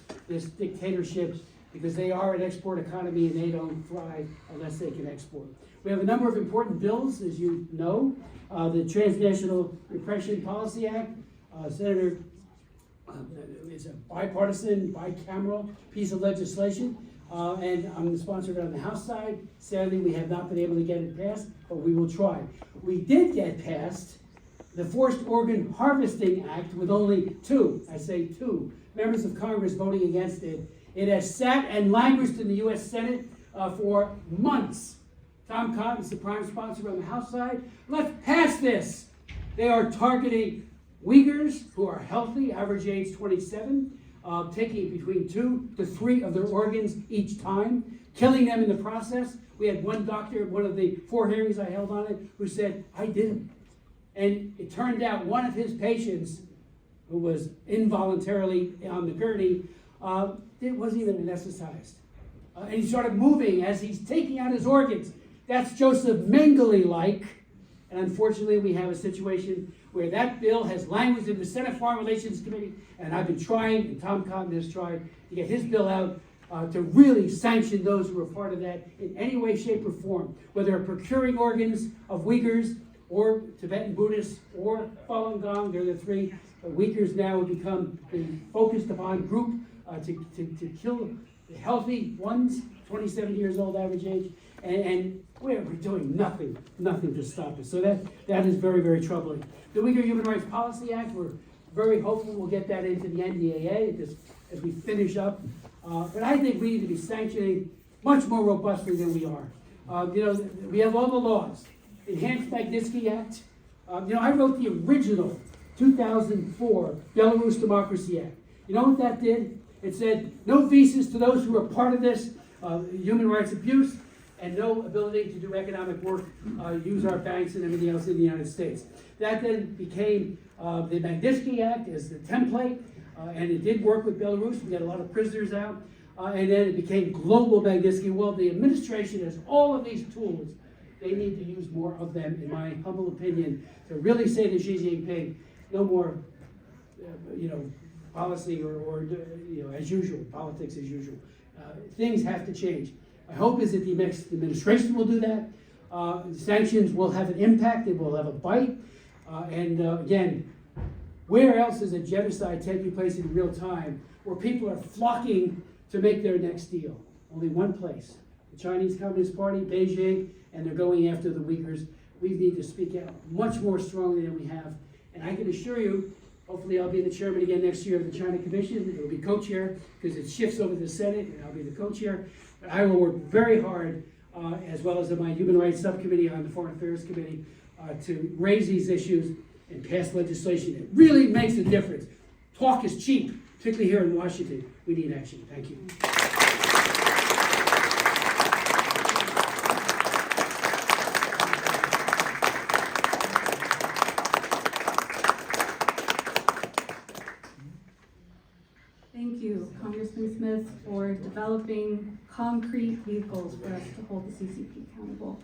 dictatorship, because they are an export economy and they don't thrive unless they can export. We have a number of important bills, as you know. The Transnational Repression Policy Act, Senator, it's a bipartisan, bicameral piece of legislation, and I'm the sponsor on the House side. Sadly, we have not been able to get it passed, but we will try. We did get passed the Forced Organ Harvesting Act with only 2 members of Congress voting against it. It has sat and languished in the U.S. Senate for months. Tom Cotton's the prime sponsor on the House side. Let's pass this. They are targeting Uyghurs who are healthy, average age 27, taking between 2 to 3 of their organs each time, killing them in the process. We had one doctor at one of the 4 hearings I held on it who said, I didn't. And it turned out one of his patients, who was involuntarily on the gurney, it wasn't even anesthetized. And he started moving as he's taking out his organs. That's Joseph Mengele-like. And unfortunately, we have a situation where that bill has languished in the Senate Foreign Relations Committee, and I've been trying, and Tom Cotton has tried, to get his bill out to really sanction those who are part of that in any way, shape, or form, whether they're procuring organs of Uyghurs or Tibetan Buddhists or Falun Gong. They're the 3 Uyghurs now have become the focused upon group to kill the healthy ones, 27 years old average age, and we're doing nothing to stop it. So that is very, very troubling. The Uyghur Human Rights Policy Act, we're very hopeful we'll get that into the NDAA as we finish up. But I think we need to be sanctioning much more robustly than we are. We have all the laws. Enhanced Magnitsky Act. I wrote the original 2004 Belarus Democracy Act. You know what that did? It said no visas to those who are part of this human rights abuse, and no ability to do economic work, use our banks and everything else in the United States. That then became the Magnitsky Act as the template, and it did work with Belarus. We got a lot of prisoners out, and then it became global Magnitsky. Well, the administration has all of these tools. They need to use more of them, in my humble opinion, to really say to Xi Jinping, no more, policy or as usual, politics as usual. Things have to change. My hope is that the next administration will do that. Sanctions will have an impact, they will have a bite. Again, where else is a genocide taking place in real time where people are flocking to make their next deal? Only one place, the Chinese Communist Party, Beijing, and they're going after the Uyghurs. We need to speak out much more strongly than we have. And I can assure you, hopefully I'll be the chairman again next year of the China Commission. It'll be co-chair because it shifts over to the Senate, and I'll be the co-chair. But I will work very hard, as well as in my Human Rights Subcommittee on the Foreign Affairs Committee, to raise these issues and pass legislation that really makes a difference. Talk is cheap, particularly here in Washington. We need action. Thank you. Thank you, Congressman Smith, for developing concrete vehicles for us to hold the CCP accountable.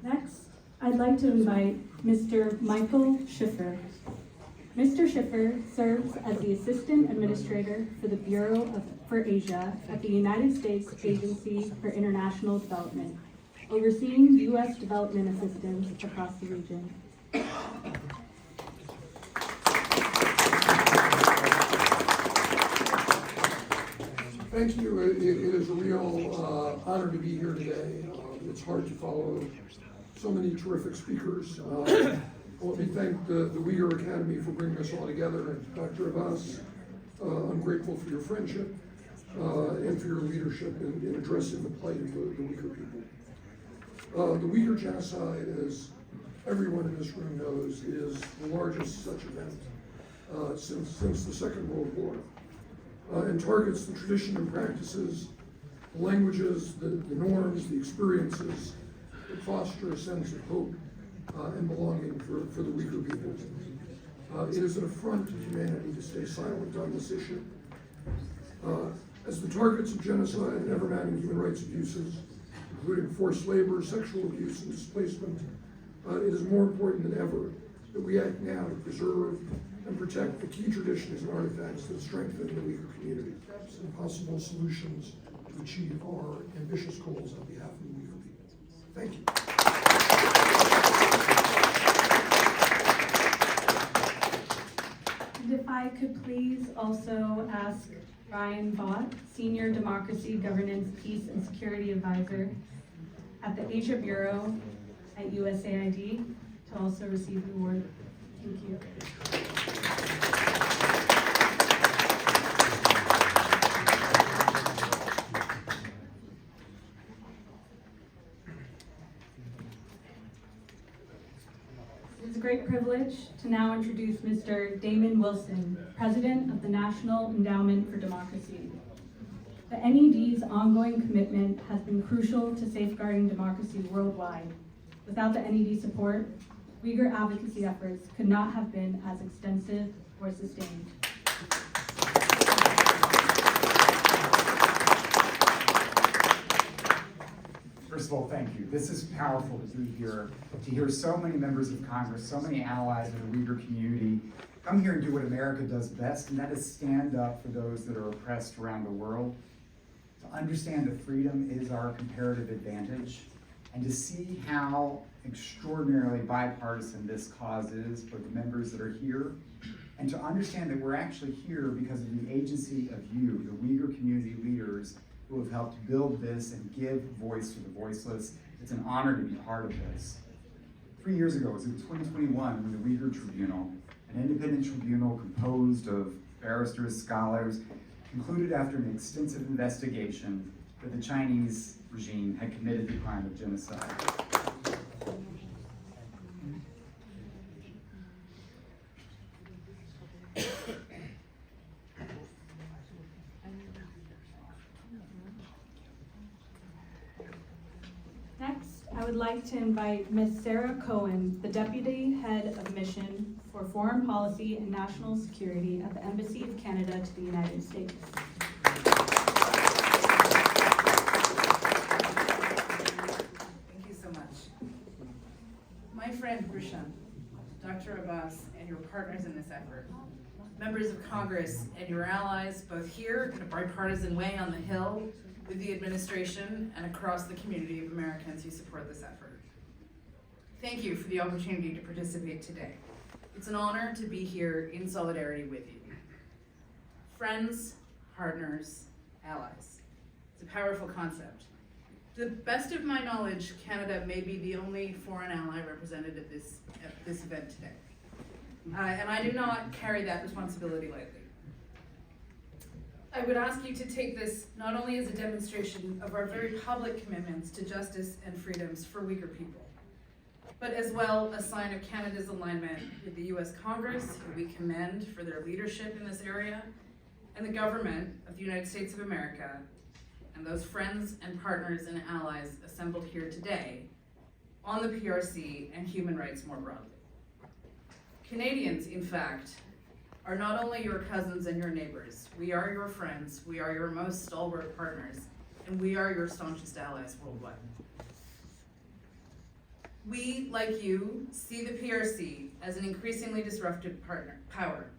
Next, I'd like to invite Mr. Michael Schiffer. Mr. Schiffer serves as the Assistant Administrator for the Bureau for Asia at the United States Agency for International Development, overseeing U.S. development assistance across the region. Thank you. It is a real honor to be here today. It's hard to follow so many terrific speakers. Let me thank the Uyghur Academy for bringing us all together, and Dr. Abbas, I'm grateful for your friendship and for your leadership in addressing the plight of the Uyghur people. The Uyghur Genocide, as everyone in this room knows, is the largest such event since the Second World War. And targets the tradition and practices, the languages, the norms, the experiences that foster a sense of hope and belonging for the Uyghur people. It is an affront to humanity to stay silent on this issue. As the targets of genocide and ever-mounting human rights abuses, including forced labor, sexual abuse, and displacement, it is more important than ever that we act now to preserve and protect the key traditions and artifacts that strengthen the Uyghur community and possible solutions to achieve our ambitious goals on behalf of the Uyghur people. Thank you. And if I could please also ask Ryan Vaught, Senior Democracy, Governance, Peace, and Security Advisor at the Asia Bureau at USAID, to also receive the award. Thank you. It is a great privilege to now introduce Mr. Damon Wilson, President of the National Endowment for Democracy. The NED's ongoing commitment has been crucial to safeguarding democracy worldwide. Without the NED support, Uyghur advocacy efforts could not have been as extensive or sustained. First of all, thank you. This is powerful to be here, to hear so many members of Congress, so many allies of the Uyghur community come here and do what America does best, and that is stand up for those that are oppressed around the world, to understand that freedom is our comparative advantage, and to see how extraordinarily bipartisan this cause is for the members that are here, and to understand that we're actually here because of the agency of you, the Uyghur community leaders who have helped build this and give voice to the voiceless. It's an honor to be part of this. 3 years ago, it was in 2021 when the Uyghur Tribunal An independent tribunal composed of barristers, scholars, concluded after an extensive investigation that the Chinese regime had committed the crime of genocide. Next, I would like to invite Ms. Sarah Cohen, the Deputy Head of Mission for Foreign Policy and National Security at the Embassy of Canada to the United States. Thank you so much. My friend Rushan, Dr. Abbas, and your partners in this effort, members of Congress and your allies, both here in a bipartisan way on the Hill, with the administration, and across the community of Americans who support this effort. Thank you for the opportunity to participate today. It's an honor to be here in solidarity with you. Friends, partners, allies. It's a powerful concept. To the best of my knowledge, Canada may be the only foreign ally represented at this event today. And I do not carry that responsibility lightly. I would ask you to take this not only as a demonstration of our very public commitments to justice and freedoms for Uyghur people, but as well a sign of Canada's alignment with the US Congress, who we commend for their leadership in this area, and the government of the United States of America, and those friends and partners and allies assembled here today on the PRC and human rights more broadly. Canadians, in fact, are not only your cousins and your neighbors, we are your friends, we are your most stalwart partners, and we are your staunchest allies worldwide. We, like you, see the PRC as an increasingly disruptive power.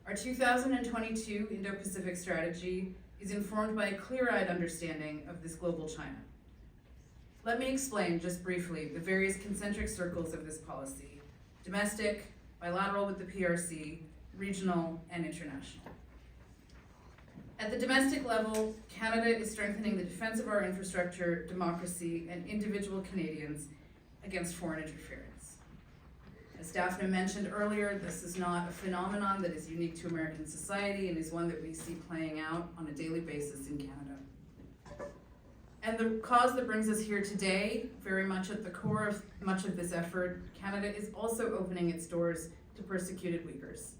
Our 2022 Indo-Pacific strategy is informed by a clear-eyed understanding of this global China. Let me explain just briefly the various concentric circles of this policy: domestic, bilateral with the PRC, regional, and international. At the domestic level, Canada is strengthening the defense of our infrastructure, democracy, and individual Canadians against foreign interference. As Daphne mentioned earlier, this is not a phenomenon that is unique to American society and is one that we see playing out on a daily basis in Canada. And the cause that brings us here today, very much at the core of much of this effort, Canada is also opening its doors to persecuted Uyghurs.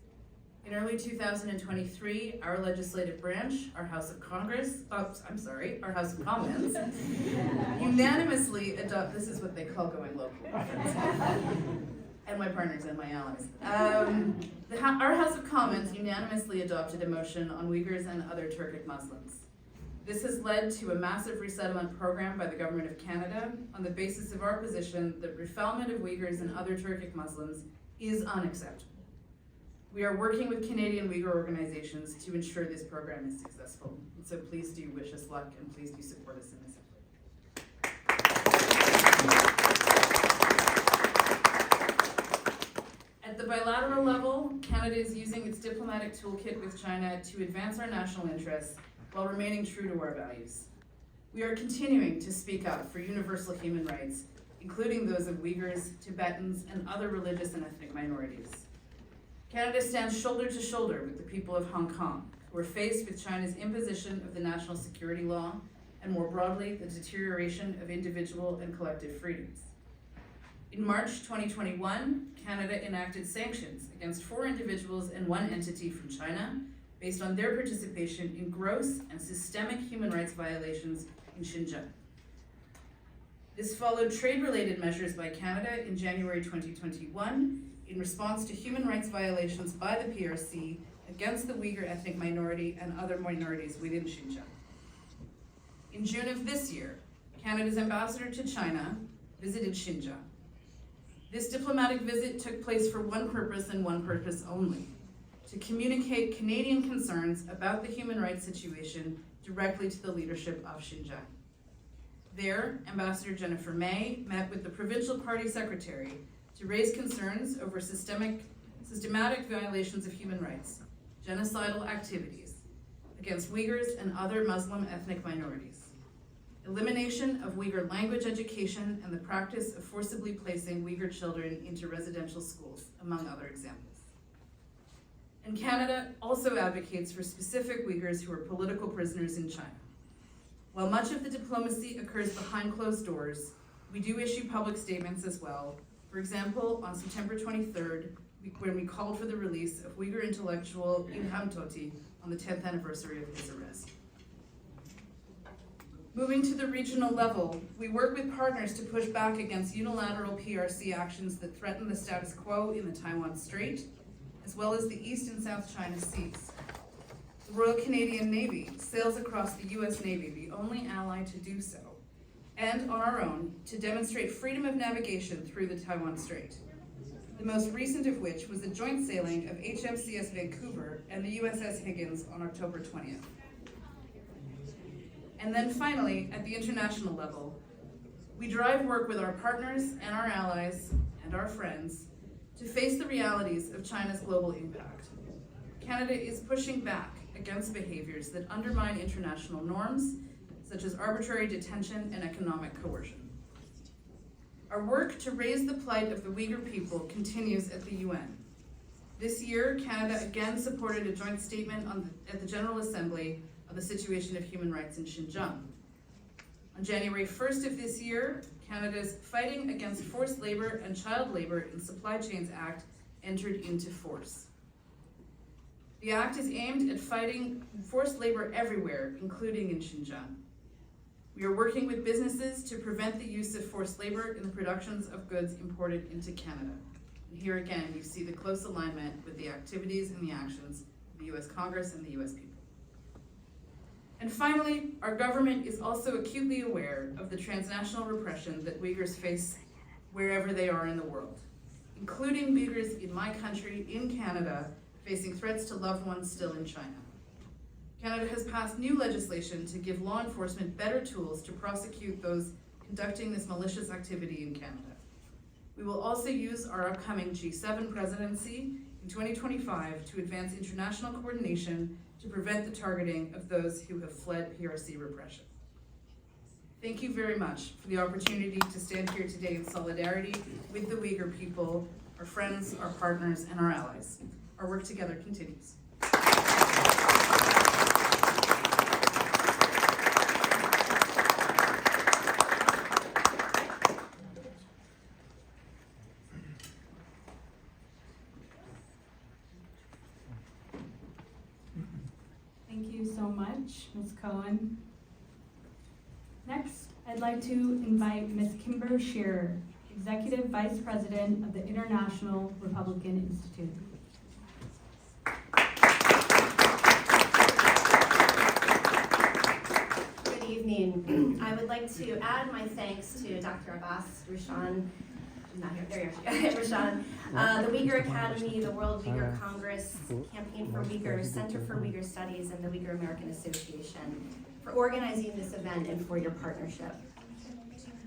In early 2023, our legislative branch, our House of Commons, unanimously this is what they call going local, and my partners and my allies. Our House of Commons unanimously adopted a motion on Uyghurs and other Turkic Muslims. This has led to a massive resettlement program by the Government of Canada on the basis of our position that refoulement of Uyghurs and other Turkic Muslims is unacceptable. We are working with Canadian Uyghur organizations to ensure this program is successful. And so please do wish us luck and please do support us in this effort. At the bilateral level, Canada is using its diplomatic toolkit with China to advance our national interests while remaining true to our values. We are continuing to speak up for universal human rights, including those of Uyghurs, Tibetans, and other religious and ethnic minorities. Canada stands shoulder to shoulder with the people of Hong Kong, who are faced with China's imposition of the national security law, and more broadly, the deterioration of individual and collective freedoms. In March 2021, Canada enacted sanctions against 4 individuals and 1 entity from China based on their participation in gross and systemic human rights violations in Xinjiang. This followed trade-related measures by Canada in January 2021 in response to human rights violations by the PRC against the Uyghur ethnic minority and other minorities within Xinjiang. In June of this year, Canada's ambassador to China visited Xinjiang. This diplomatic visit took place for one purpose and one purpose only: to communicate Canadian concerns about the human rights situation directly to the leadership of Xinjiang. There, Ambassador Jennifer May met with the provincial party secretary to raise concerns over systematic violations of human rights, genocidal activities against Uyghurs and other Muslim ethnic minorities, elimination of Uyghur language education, and the practice of forcibly placing Uyghur children into residential schools, among other examples. And Canada also advocates for specific Uyghurs who are political prisoners in China. While much of the diplomacy occurs behind closed doors, we do issue public statements as well. For example, on September 23rd, when we called for the release of Uyghur intellectual Ilham Tohti on the 10th anniversary of his arrest. Moving to the regional level, we work with partners to push back against unilateral PRC actions that threaten the status quo in the Taiwan Strait, as well as the East and South China Seas. The Royal Canadian Navy sails across the US Navy, the only ally to do so, and on our own, to demonstrate freedom of navigation through the Taiwan Strait. The most recent of which was the joint sailing of HMCS Vancouver and the USS Higgins on October 20th. And then finally, at the international level, we drive work with our partners and our allies and our friends to face the realities of China's global impact. Canada is pushing back against behaviors that undermine international norms, such as arbitrary detention and economic coercion. Our work to raise the plight of the Uyghur people continues at the UN. This year, Canada again supported a joint statement at the General Assembly on the situation of human rights in Xinjiang. On January 1st of this year, Canada's Fighting Against Forced Labor and Child Labor in Supply Chains Act entered into force. The act is aimed at fighting forced labor everywhere, including in Xinjiang. We are working with businesses to prevent the use of forced labor in the productions of goods imported into Canada. And here again, you see the close alignment with the activities and the actions of the US Congress and the US people. And finally, our government is also acutely aware of the transnational repression that Uyghurs face wherever they are in the world, including Uyghurs in my country, in Canada, facing threats to loved ones still in China. Canada has passed new legislation to give law enforcement better tools to prosecute those conducting this malicious activity in Canada. We will also use our upcoming G7 presidency in 2025 to advance international coordination to prevent the targeting of those who have fled PRC repression. Thank you very much for the opportunity to stand here today in solidarity with the Uyghur people, our friends, our partners, and our allies. Our work together continues. Thank you so much, Ms. Cohen. Next, I'd like to invite Ms. Kimber Shearer, Executive Vice President of the International Republican Institute. Good evening. I would like to add my thanks to Dr. Abbas, Rushan, not here, there you are, Rushan, the Uyghur Academy, the World Uyghur Congress, Campaign for Uyghurs, Center for Uyghur Studies, and the Uyghur American Association for organizing this event and for your partnership.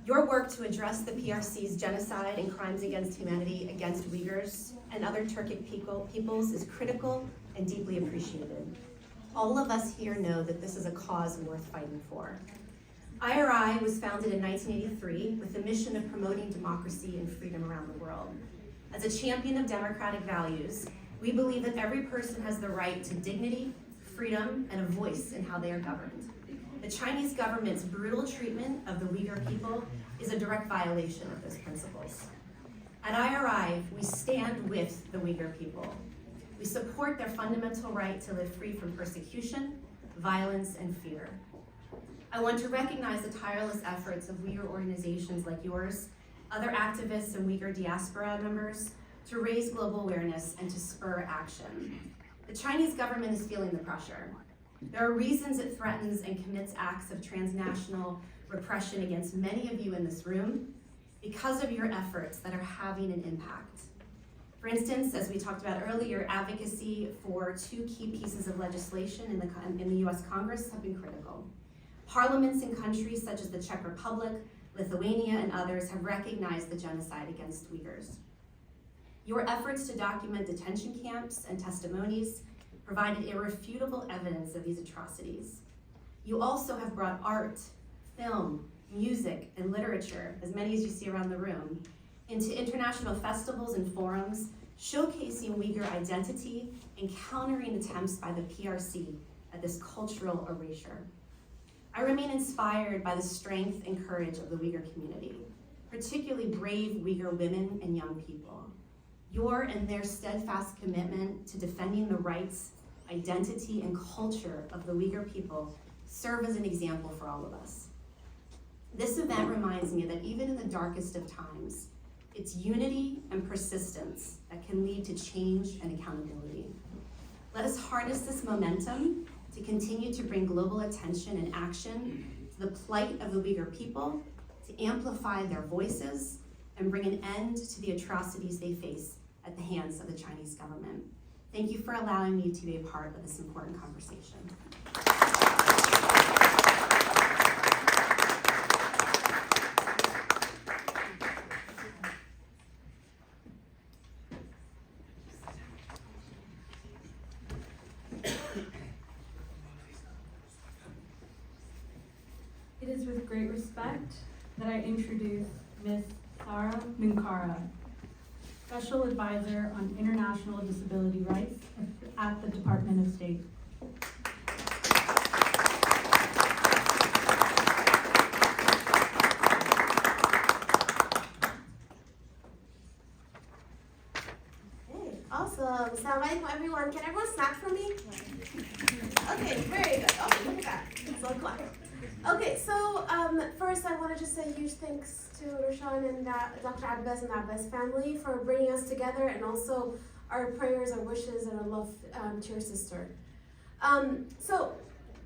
Your work to address the PRC's genocide and crimes against humanity against Uyghurs and other Turkic peoples is critical and deeply appreciated. All of us here know that this is a cause worth fighting for. IRI was founded in 1983 with the mission of promoting democracy and freedom around the world. As a champion of democratic values, we believe that every person has the right to dignity, freedom, and a voice in how they are governed. The Chinese government's brutal treatment of the Uyghur people is a direct violation of those principles. At IRI, we stand with the Uyghur people. We support their fundamental right to live free from persecution, violence, and fear. I want to recognize the tireless efforts of Uyghur organizations like yours, other activists and Uyghur diaspora members, to raise global awareness and to spur action. The Chinese government is feeling the pressure. There are reasons it threatens and commits acts of transnational repression against many of you in this room because of your efforts that are having an impact. For instance, as we talked about earlier, advocacy for two key pieces of legislation in the US Congress have been critical. Parliaments in countries such as the Czech Republic, Lithuania, and others have recognized the genocide against Uyghurs. Your efforts to document detention camps and testimonies provided irrefutable evidence of these atrocities. You also have brought art, film, music, and literature, as many as you see around the room, into international festivals and forums, showcasing Uyghur identity and countering attempts by the PRC at this cultural erasure. I remain inspired by the strength and courage of the Uyghur community, particularly brave Uyghur women and young people. Your and their steadfast commitment to defending the rights, identity, and culture of the Uyghur people serve as an example for all of us. This event reminds me that even in the darkest of times, it's unity and persistence that can lead to change and accountability. Let us harness this momentum to continue to bring global attention and action to the plight of the Uyghur people, to amplify their voices, and bring an end to the atrocities they face at the hands of the Chinese government. Thank you for allowing me to be a part of this important conversation. It is with great respect that I introduce Ms. Sara Minkara, Special Advisor on International Disability Rights at the Department of State. Hey, awesome. Assalamu alaikum, everyone. Can everyone snap for me? Okay, very good. Oh, look at that. It's so quiet. Okay, so first I want to just say huge thanks to Roshan and Dr. Abbas and the Abbas family for bringing us together, and also our prayers, our wishes, and our love to your sister. So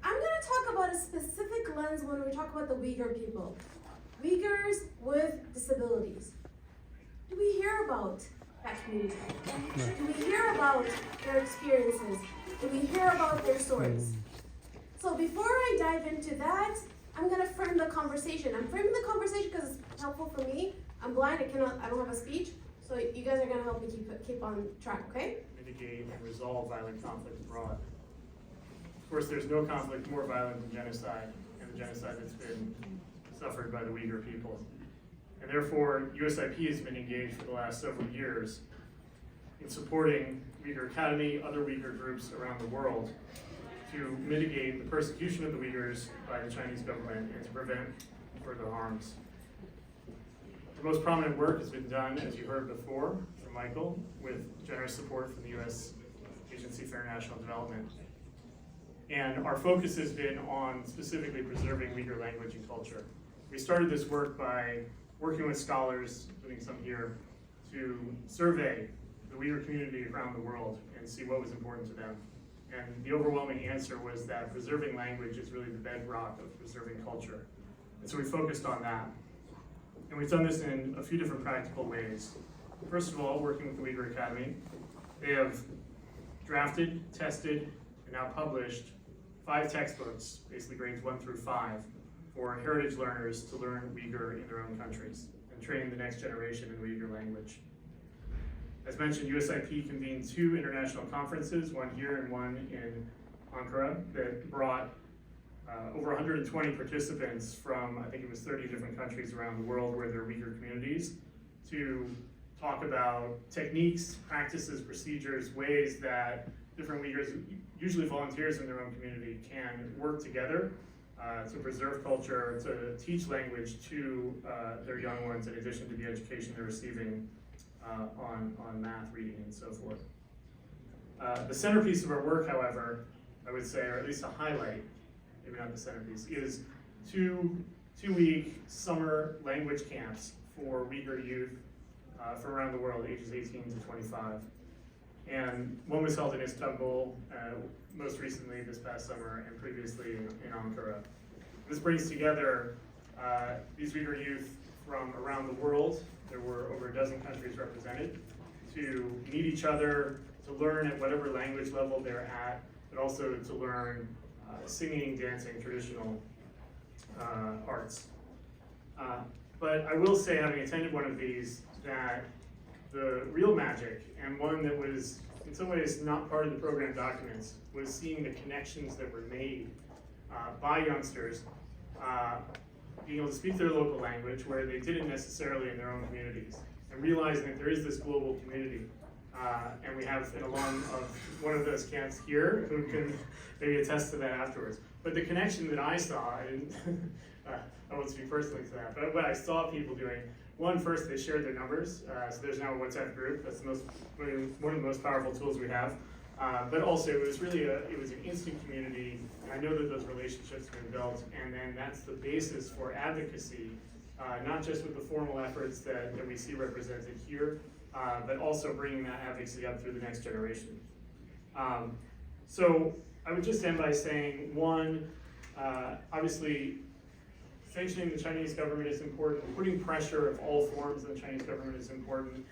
I'm going to talk about a specific lens when we talk about the Uyghur people. Uyghurs with disabilities. Do we hear about that community? Do we hear about their experiences? Do we hear about their stories? So before I dive into that, I'm gonna frame the conversation. I'm framing the conversation because it's helpful for me. I'm blind, I don't have a speech, so you guys are gonna help me keep on track, okay? Mitigate and resolve violent conflict abroad. Of course, there's no conflict more violent than genocide, and the genocide that's been suffered by the Uyghur people. And therefore, USIP has been engaged for the last several years in supporting Uyghur Academy, other Uyghur groups around the world, to mitigate the persecution of the Uyghurs by the Chinese government and to prevent further harms. The most prominent work has been done, as you heard before from Michael, with generous support from the U.S. Agency for International Development. And our focus has been on specifically preserving Uyghur language and culture. We started this work by working with scholars, including some here, to survey the Uyghur community around the world and see what was important to them. And the overwhelming answer was that preserving language is really the bedrock of preserving culture. And so we focused on that. And we've done this in a few different practical ways. First of all, working with the Uyghur Academy, they have drafted, tested, and now published 5 textbooks, basically grades 1 through 5, for heritage learners to learn Uyghur in their own countries and train the next generation in Uyghur language. As mentioned, USIP convened 2 international conferences, one here and one in Ankara, that brought over 120 participants from, I think it was 30 different countries around the world where there are Uyghur communities, to talk about techniques, practices, procedures, ways that different Uyghurs, usually volunteers in their own community, can work together to preserve culture, to teach language to their young ones, in addition to the education they're receiving on math, reading, and so forth. The centerpiece of our work, however, I would say, or at least a highlight, maybe not the centerpiece, is two-week summer language camps for Uyghur youth from around the world, ages 18 to 25. And one was held in Istanbul, most recently this past summer, and previously in Ankara. This brings together these Uyghur youth from around the world. There were over a dozen countries represented, to meet each other, to learn at whatever language level they're at, but also to learn singing, dancing, traditional arts. But I will say, having attended one of these, that the real magic, and one that was in some ways not part of the program documents, was seeing the connections that were made by youngsters being able to speak their local language where they didn't necessarily in their own communities, and realizing that there is this global community And we have an alum of one of those camps here who can maybe attest to that afterwards. But the connection that I saw, I won't speak personally to that, but what I saw people doing, one, first, they shared their numbers. So there's now a WhatsApp group. That's one of the most powerful tools we have. But also, it was really it was an instant community. And I know that those relationships have been built, and then that's the basis for advocacy, not just with the formal efforts that we see represented here, but also bringing that advocacy up through the next generation. So I would just end by saying, one, obviously, sanctioning the Chinese government is important. Putting pressure of all forms on the Chinese government is important.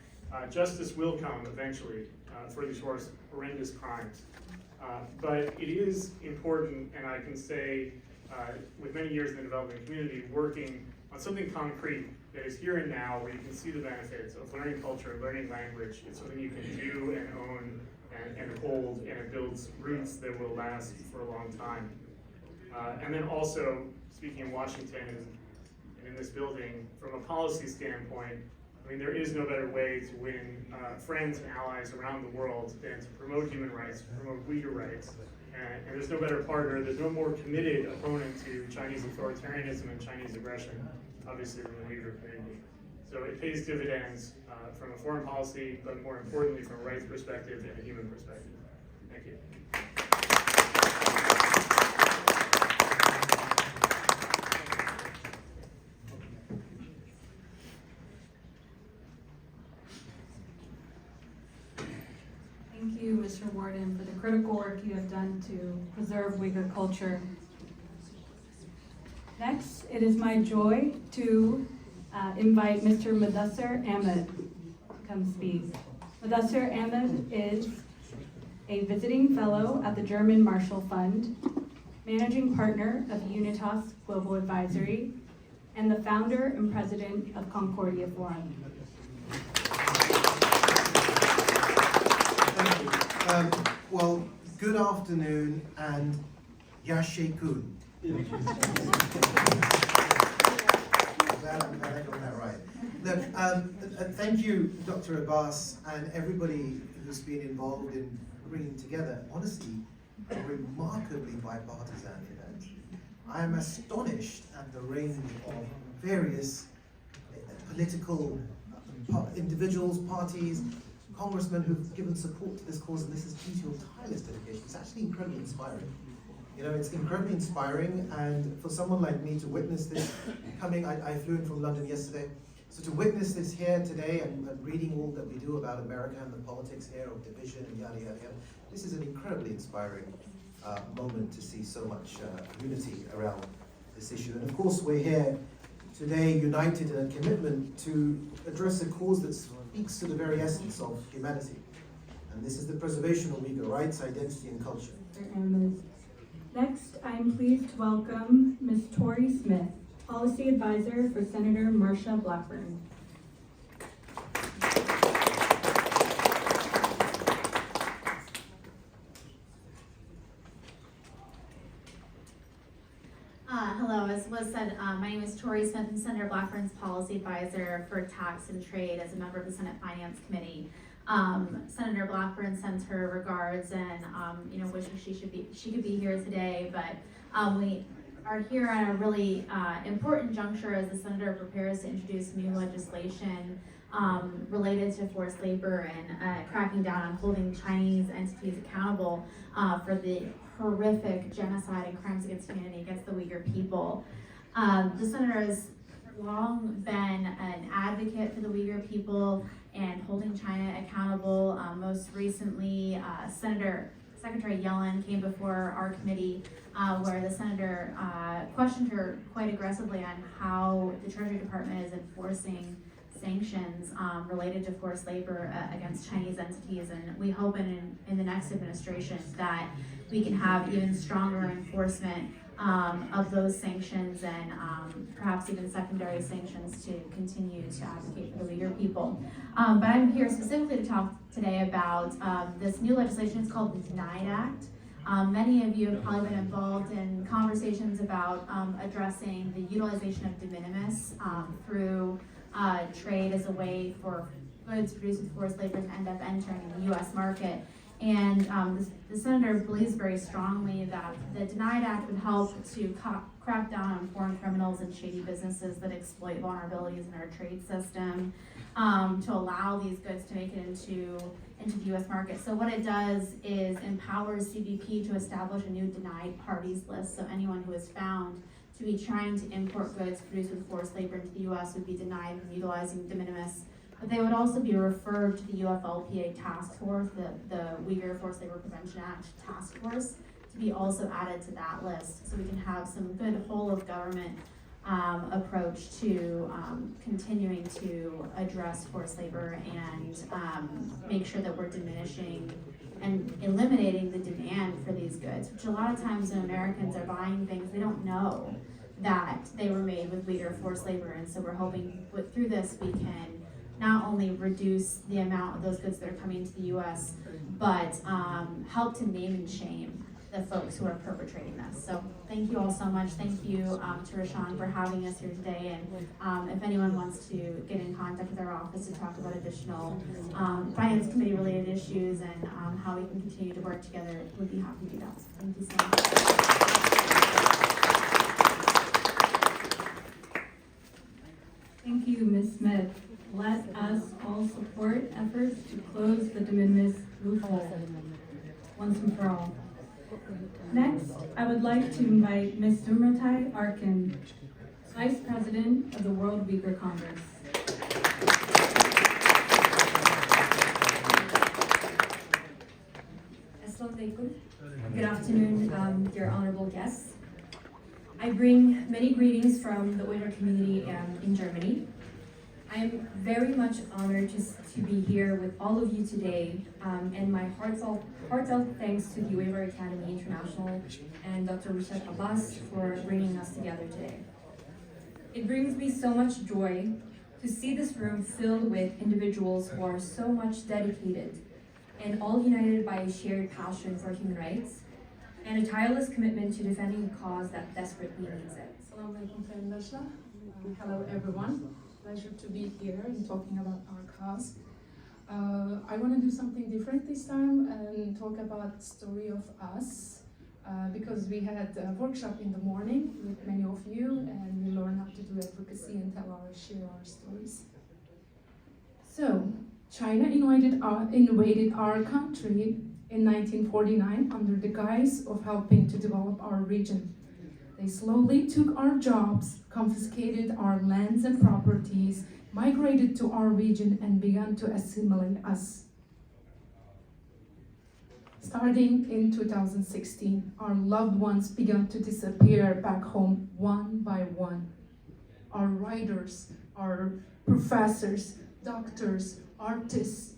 Justice will come eventually for these horrendous crimes. But it is important, and I can say, with many years in the development community, working on something concrete that is here and now, where you can see the benefits of learning culture, learning language. It's something you can do and own and hold, and it builds roots that will last for a long time. And then also, speaking in Washington and in this building, from a policy standpoint, I mean, there is no better way to win friends and allies around the world than to promote human rights, promote Uyghur rights. And there's no better partner, there's no more committed opponent to Chinese authoritarianism and Chinese aggression, obviously, than the Uyghur community. So it pays dividends from a foreign policy, but more importantly, from a rights perspective and a human perspective. Thank you. Thank you, Mr. Warden, for the critical work you have done to preserve Uyghur culture. Next, it is my joy to invite Mr. Mudassir Ahmed to come speak. Mudassir Ahmed is a visiting fellow at the German Marshall Fund, managing partner of Unitas Global Advisory, and the founder and president of Concordia Forum. Well, good afternoon and Yashekun. Glad I got that right. Look, thank you, Dr. Abbas, and everybody who's been involved in bringing together, honestly, a remarkably bipartisan event. I am astonished at the range of various political individuals, parties, congressmen who've given support to this cause, and this is due to your tireless dedication. It's actually incredibly inspiring. You know, it's incredibly inspiring, and for someone like me to witness this coming, I flew in from London yesterday, so to witness this here today and reading all that we do about America and the politics here of division and yada, yada, yada, this is an incredibly inspiring moment to see so much unity around this issue. And of course, we're here today united in a commitment to address a cause that speaks to the very essence of humanity. And this is the preservation of Uyghur rights, identity, and culture. Next, I'm pleased to welcome Ms. Tori Smith, Policy Advisor for Senator Marsha Blackburn. Hello, as was said, my name is Tori Smith. I'm Senator Blackburn's Policy Advisor for Tax and Trade as a member of the Senate Finance Committee. Senator Blackburn sends her regards and wishes she could be here today, but we are here at a really important juncture as the Senator prepares to introduce new legislation related to forced labor and cracking down on holding Chinese entities accountable for the horrific genocide and crimes against humanity against the Uyghur people. The Senator has long been an advocate for the Uyghur people and holding China accountable. Most recently, Secretary Yellen came before our committee where the Senator questioned her quite aggressively on how the Treasury Department is enforcing sanctions related to forced labor against Chinese entities, and we hope in the next administration that we can have even stronger enforcement of those sanctions and perhaps even secondary sanctions to continue to advocate for the Uyghur people. But I'm here specifically to talk today about this new legislation. It's called the Denied Act. Many of you have probably been involved in conversations about addressing the utilization of de minimis through trade as a way for goods produced with forced labor end up entering the U.S. market. And the senator believes very strongly that the Denied Act would help to crack down on foreign criminals and shady businesses that exploit vulnerabilities in our trade system, to allow these goods to make it into the U.S. market. So what it does is empowers CBP to establish a new denied parties list. So anyone who is found to be trying to import goods produced with forced labor into the U.S. would be denied from utilizing de minimis. But they would also be referred to the UFLPA task force, the Uyghur Forced Labor Prevention Act task force, to be also added to that list. So we can have some good whole of government approach to continuing to address forced labor and make sure that we're diminishing and eliminating the demand for these goods, which a lot of times when Americans are buying things, they don't know that they were made with Uyghur forced labor. And so we're hoping through this we can not only reduce the amount of those goods that are coming into the U.S., but help to name and shame the folks who are perpetrating this. So thank you all so much. Thank you to Rashawn for having us here today. And if anyone wants to get in contact with our office to talk about additional Finance Committee related issues and how we can continue to work together, we'd be happy to do that. Thank you so much. Thank you, Ms. Smith. Let us all support efforts to close the de minimis loophole once and for all. Next, I would like to invite Ms. Zumratai Arkin, Vice President of the World Uyghur Congress. Assalamu alaikum. Good afternoon, dear honorable guests. I bring many greetings from the Uyghur community in Germany. I am very much honored to be here with all of you today, and my heartfelt thanks to the Uyghur Academy International and Dr. Richard Abbas for bringing us together today. It brings me so much joy to see this room filled with individuals who are so much dedicated and all united by a shared passion for human rights and a tireless commitment to defending a cause that desperately needs it. Assalamu alaikum, Sayın hello everyone. Pleasure to be here and talking about our cause. I want to do something different this time and talk about the story of us because we had a workshop in the morning with many of you and we learned how to do advocacy and share our stories. So, China invaded our country in 1949 under the guise of helping to develop our region. They slowly took our jobs, confiscated our lands and properties, migrated to our region, and began to assimilate us. Starting in 2016, our loved ones began to disappear back home one by one. Our writers, our professors, doctors, artists,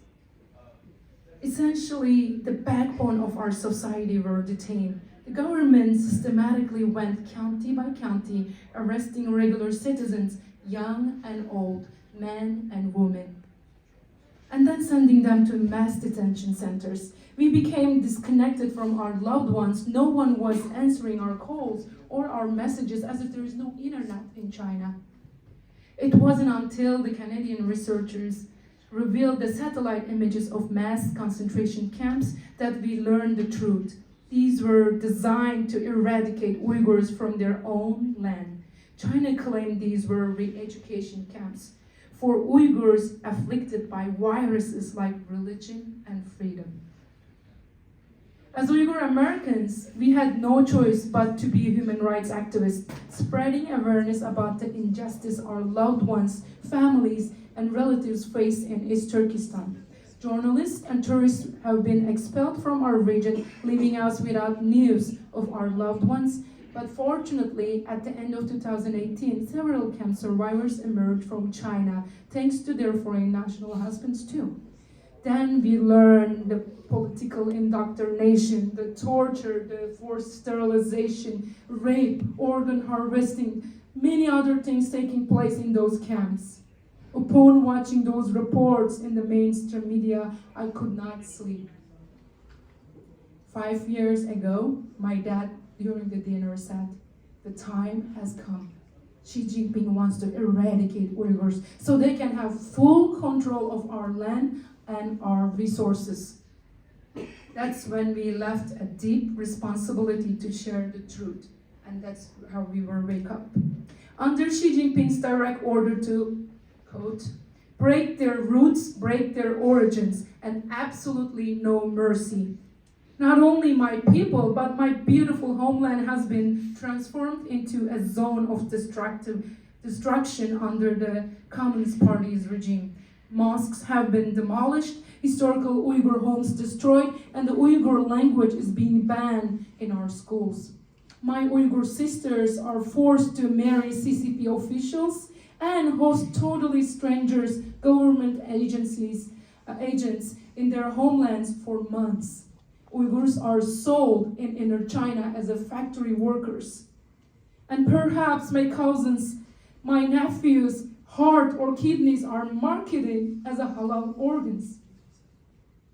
essentially the backbone of our society were detained. The government systematically went county by county, arresting regular citizens, young and old, men and women, and then sending them to mass detention centers. We became disconnected from our loved ones. No one was answering our calls or our messages as if there is no internet in China. It wasn't until the Canadian researchers revealed the satellite images of mass concentration camps that we learned the truth. These were designed to eradicate Uyghurs from their own land. China claimed these were re-education camps for Uyghurs afflicted by viruses like religion and freedom. As Uyghur Americans, we had no choice but to be human rights activists, spreading awareness about the injustice our loved ones, families, and relatives face in East Turkestan. Journalists and tourists have been expelled from our region, leaving us without news of our loved ones. But fortunately, at the end of 2018, several camp survivors emerged from China, thanks to their foreign national husbands too. Then we learned the political indoctrination, the torture, the forced sterilization, rape, organ harvesting, many other things taking place in those camps. Upon watching those reports in the mainstream media, I could not sleep. 5 years ago, my dad during the dinner said, "The time has come. Xi Jinping wants to eradicate Uyghurs so they can have full control of our land and our resources. That's when we left a deep responsibility to share the truth. And that's how we were wake up. Under Xi Jinping's direct order to, quote, break their roots, break their origins, and absolutely no mercy. Not only my people, but my beautiful homeland has been transformed into a zone of destruction under the Communist Party's regime. Mosques have been demolished, historical Uyghur homes destroyed, and the Uyghur language is being banned in our schools. My Uyghur sisters are forced to marry CCP officials and host totally strangers, government agents in their homelands for months. Uyghurs are sold in inner China as a factory workers. And perhaps my cousins, my nephews' heart or kidneys are marketed as a halal organs.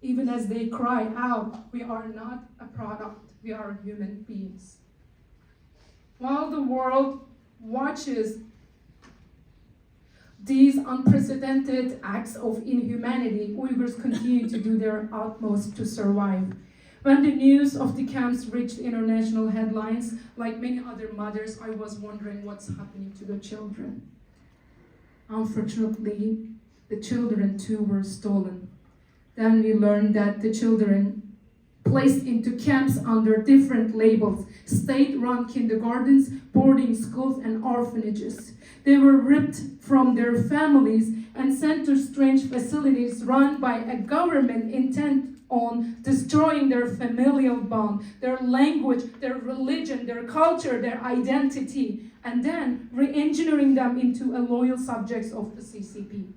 Even as they cry out, we are not a product, we are human beings. While the world watches these unprecedented acts of inhumanity, Uyghurs continue to do their utmost to survive. When the news of the camps reached international headlines, like many other mothers, I was wondering what's happening to the children. Unfortunately, the children too were stolen. Then we learned that the children placed into camps under different labels, state-run kindergartens, boarding schools, and orphanages. They were ripped from their families and sent to strange facilities run by a government intent on destroying their familial bond, their language, their religion, their culture, their identity, and then re-engineering them into a loyal subjects of the CCP.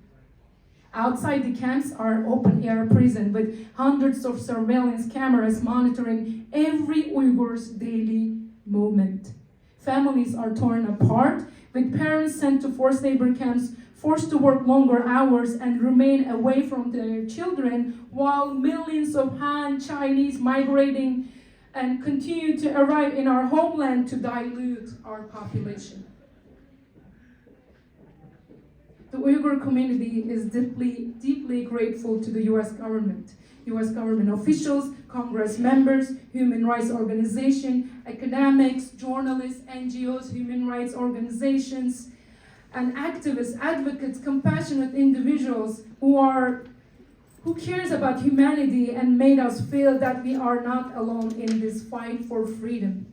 Outside the camps are open-air prison with hundreds of surveillance cameras monitoring every Uyghur's daily movement. Families are torn apart, with parents sent to forced labor camps, forced to work longer hours and remain away from their children, while millions of Han Chinese migrating and continue to arrive in our homeland to dilute our population. The Uyghur community is deeply grateful to the US government officials, Congress members, human rights organizations, academics, journalists, NGOs, human rights organizations, and activists, advocates, compassionate individuals who cares about humanity and made us feel that we are not alone in this fight for freedom.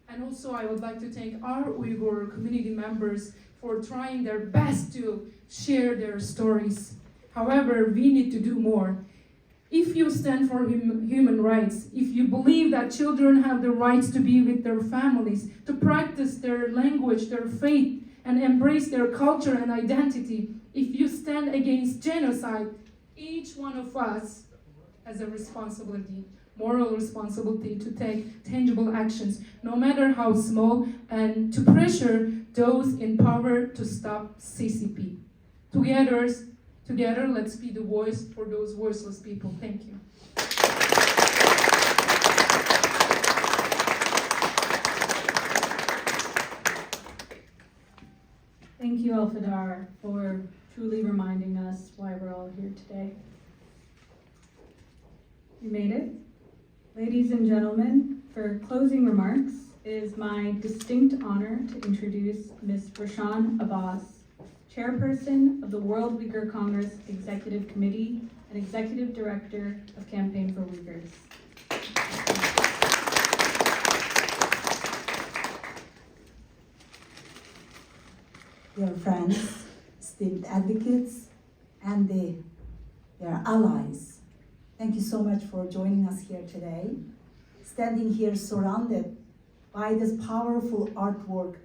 And also I would like to thank our Uyghur community members for trying their best to share their stories. However, we need to do more. If you stand for human rights, if you believe that children have the rights to be with their families, to practice their language, their faith, and embrace their culture and identity, if you stand against genocide, each one of us has a responsibility, moral responsibility to take tangible actions, no matter how small, and to pressure those in power to stop CCP. Together, let's be the voice for those voiceless people. Thank you. Thank you, Elfidar, for truly reminding us why we're all here today. You made it. Ladies and gentlemen, for closing remarks, it is my distinct honor to introduce Ms. Rashan Abbas, Chairperson of the World Uyghur Congress Executive Committee and Executive Director of Campaign for Uyghurs. Dear friends, esteemed advocates, and their allies, thank you so much for joining us here today. Standing here surrounded by this powerful artwork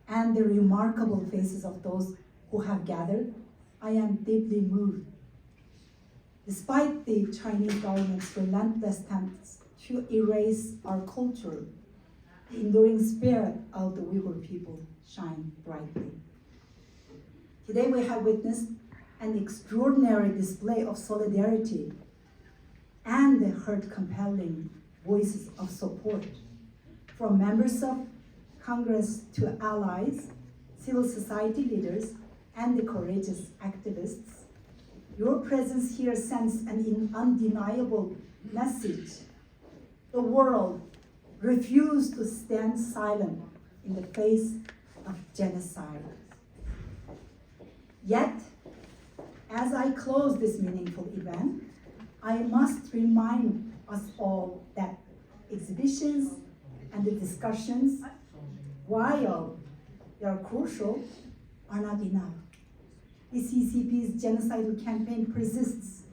and the remarkable faces of those who have gathered, I am deeply moved. Despite the Chinese government's relentless attempts to erase our culture, the enduring spirit of the Uyghur people shines brightly. Today we have witnessed an extraordinary display of solidarity and heard compelling voices of support from members of Congress to allies, civil society leaders, and the courageous activists. Your presence here sends an undeniable message. The world refused to stand silent in the face of genocide. Yet, as I close this meaningful event, I must remind us all that exhibitions and the discussions, while they are crucial, are not enough. The CCP's genocidal campaign persists,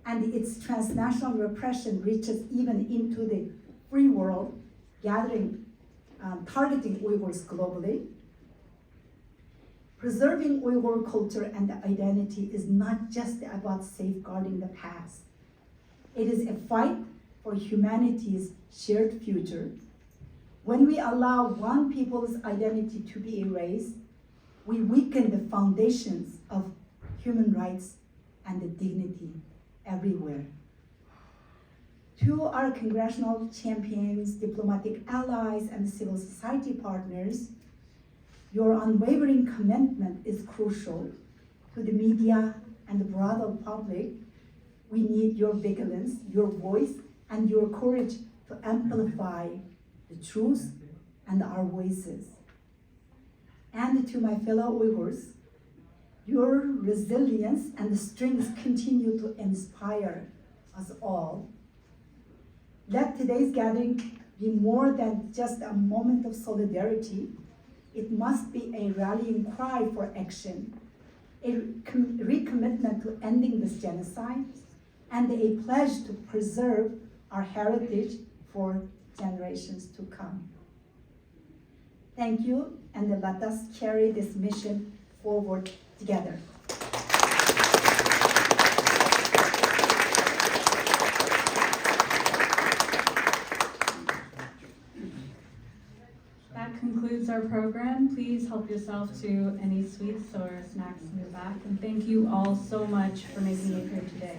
and its transnational repression reaches even into the free world, targeting Uyghurs globally. Preserving Uyghur culture and identity is not just about safeguarding the past. It is a fight for humanity's shared future. When we allow one people's identity to be erased, we weaken the foundations of human rights and the dignity everywhere. To our congressional champions, diplomatic allies, and civil society partners, your unwavering commitment is crucial. To the media and the broader public, we need your vigilance, your voice, and your courage to amplify the truth and our voices. And to my fellow Uyghurs, your resilience and strength continue to inspire us all. Let today's gathering be more than just a moment of solidarity. It must be a rallying cry for action, a recommitment to ending this genocide, and a pledge to preserve our heritage for generations to come. Thank you, and let us carry this mission forward together. That concludes our program. Please help yourself to any sweets or snacks in the back. And thank you all so much for making it here today.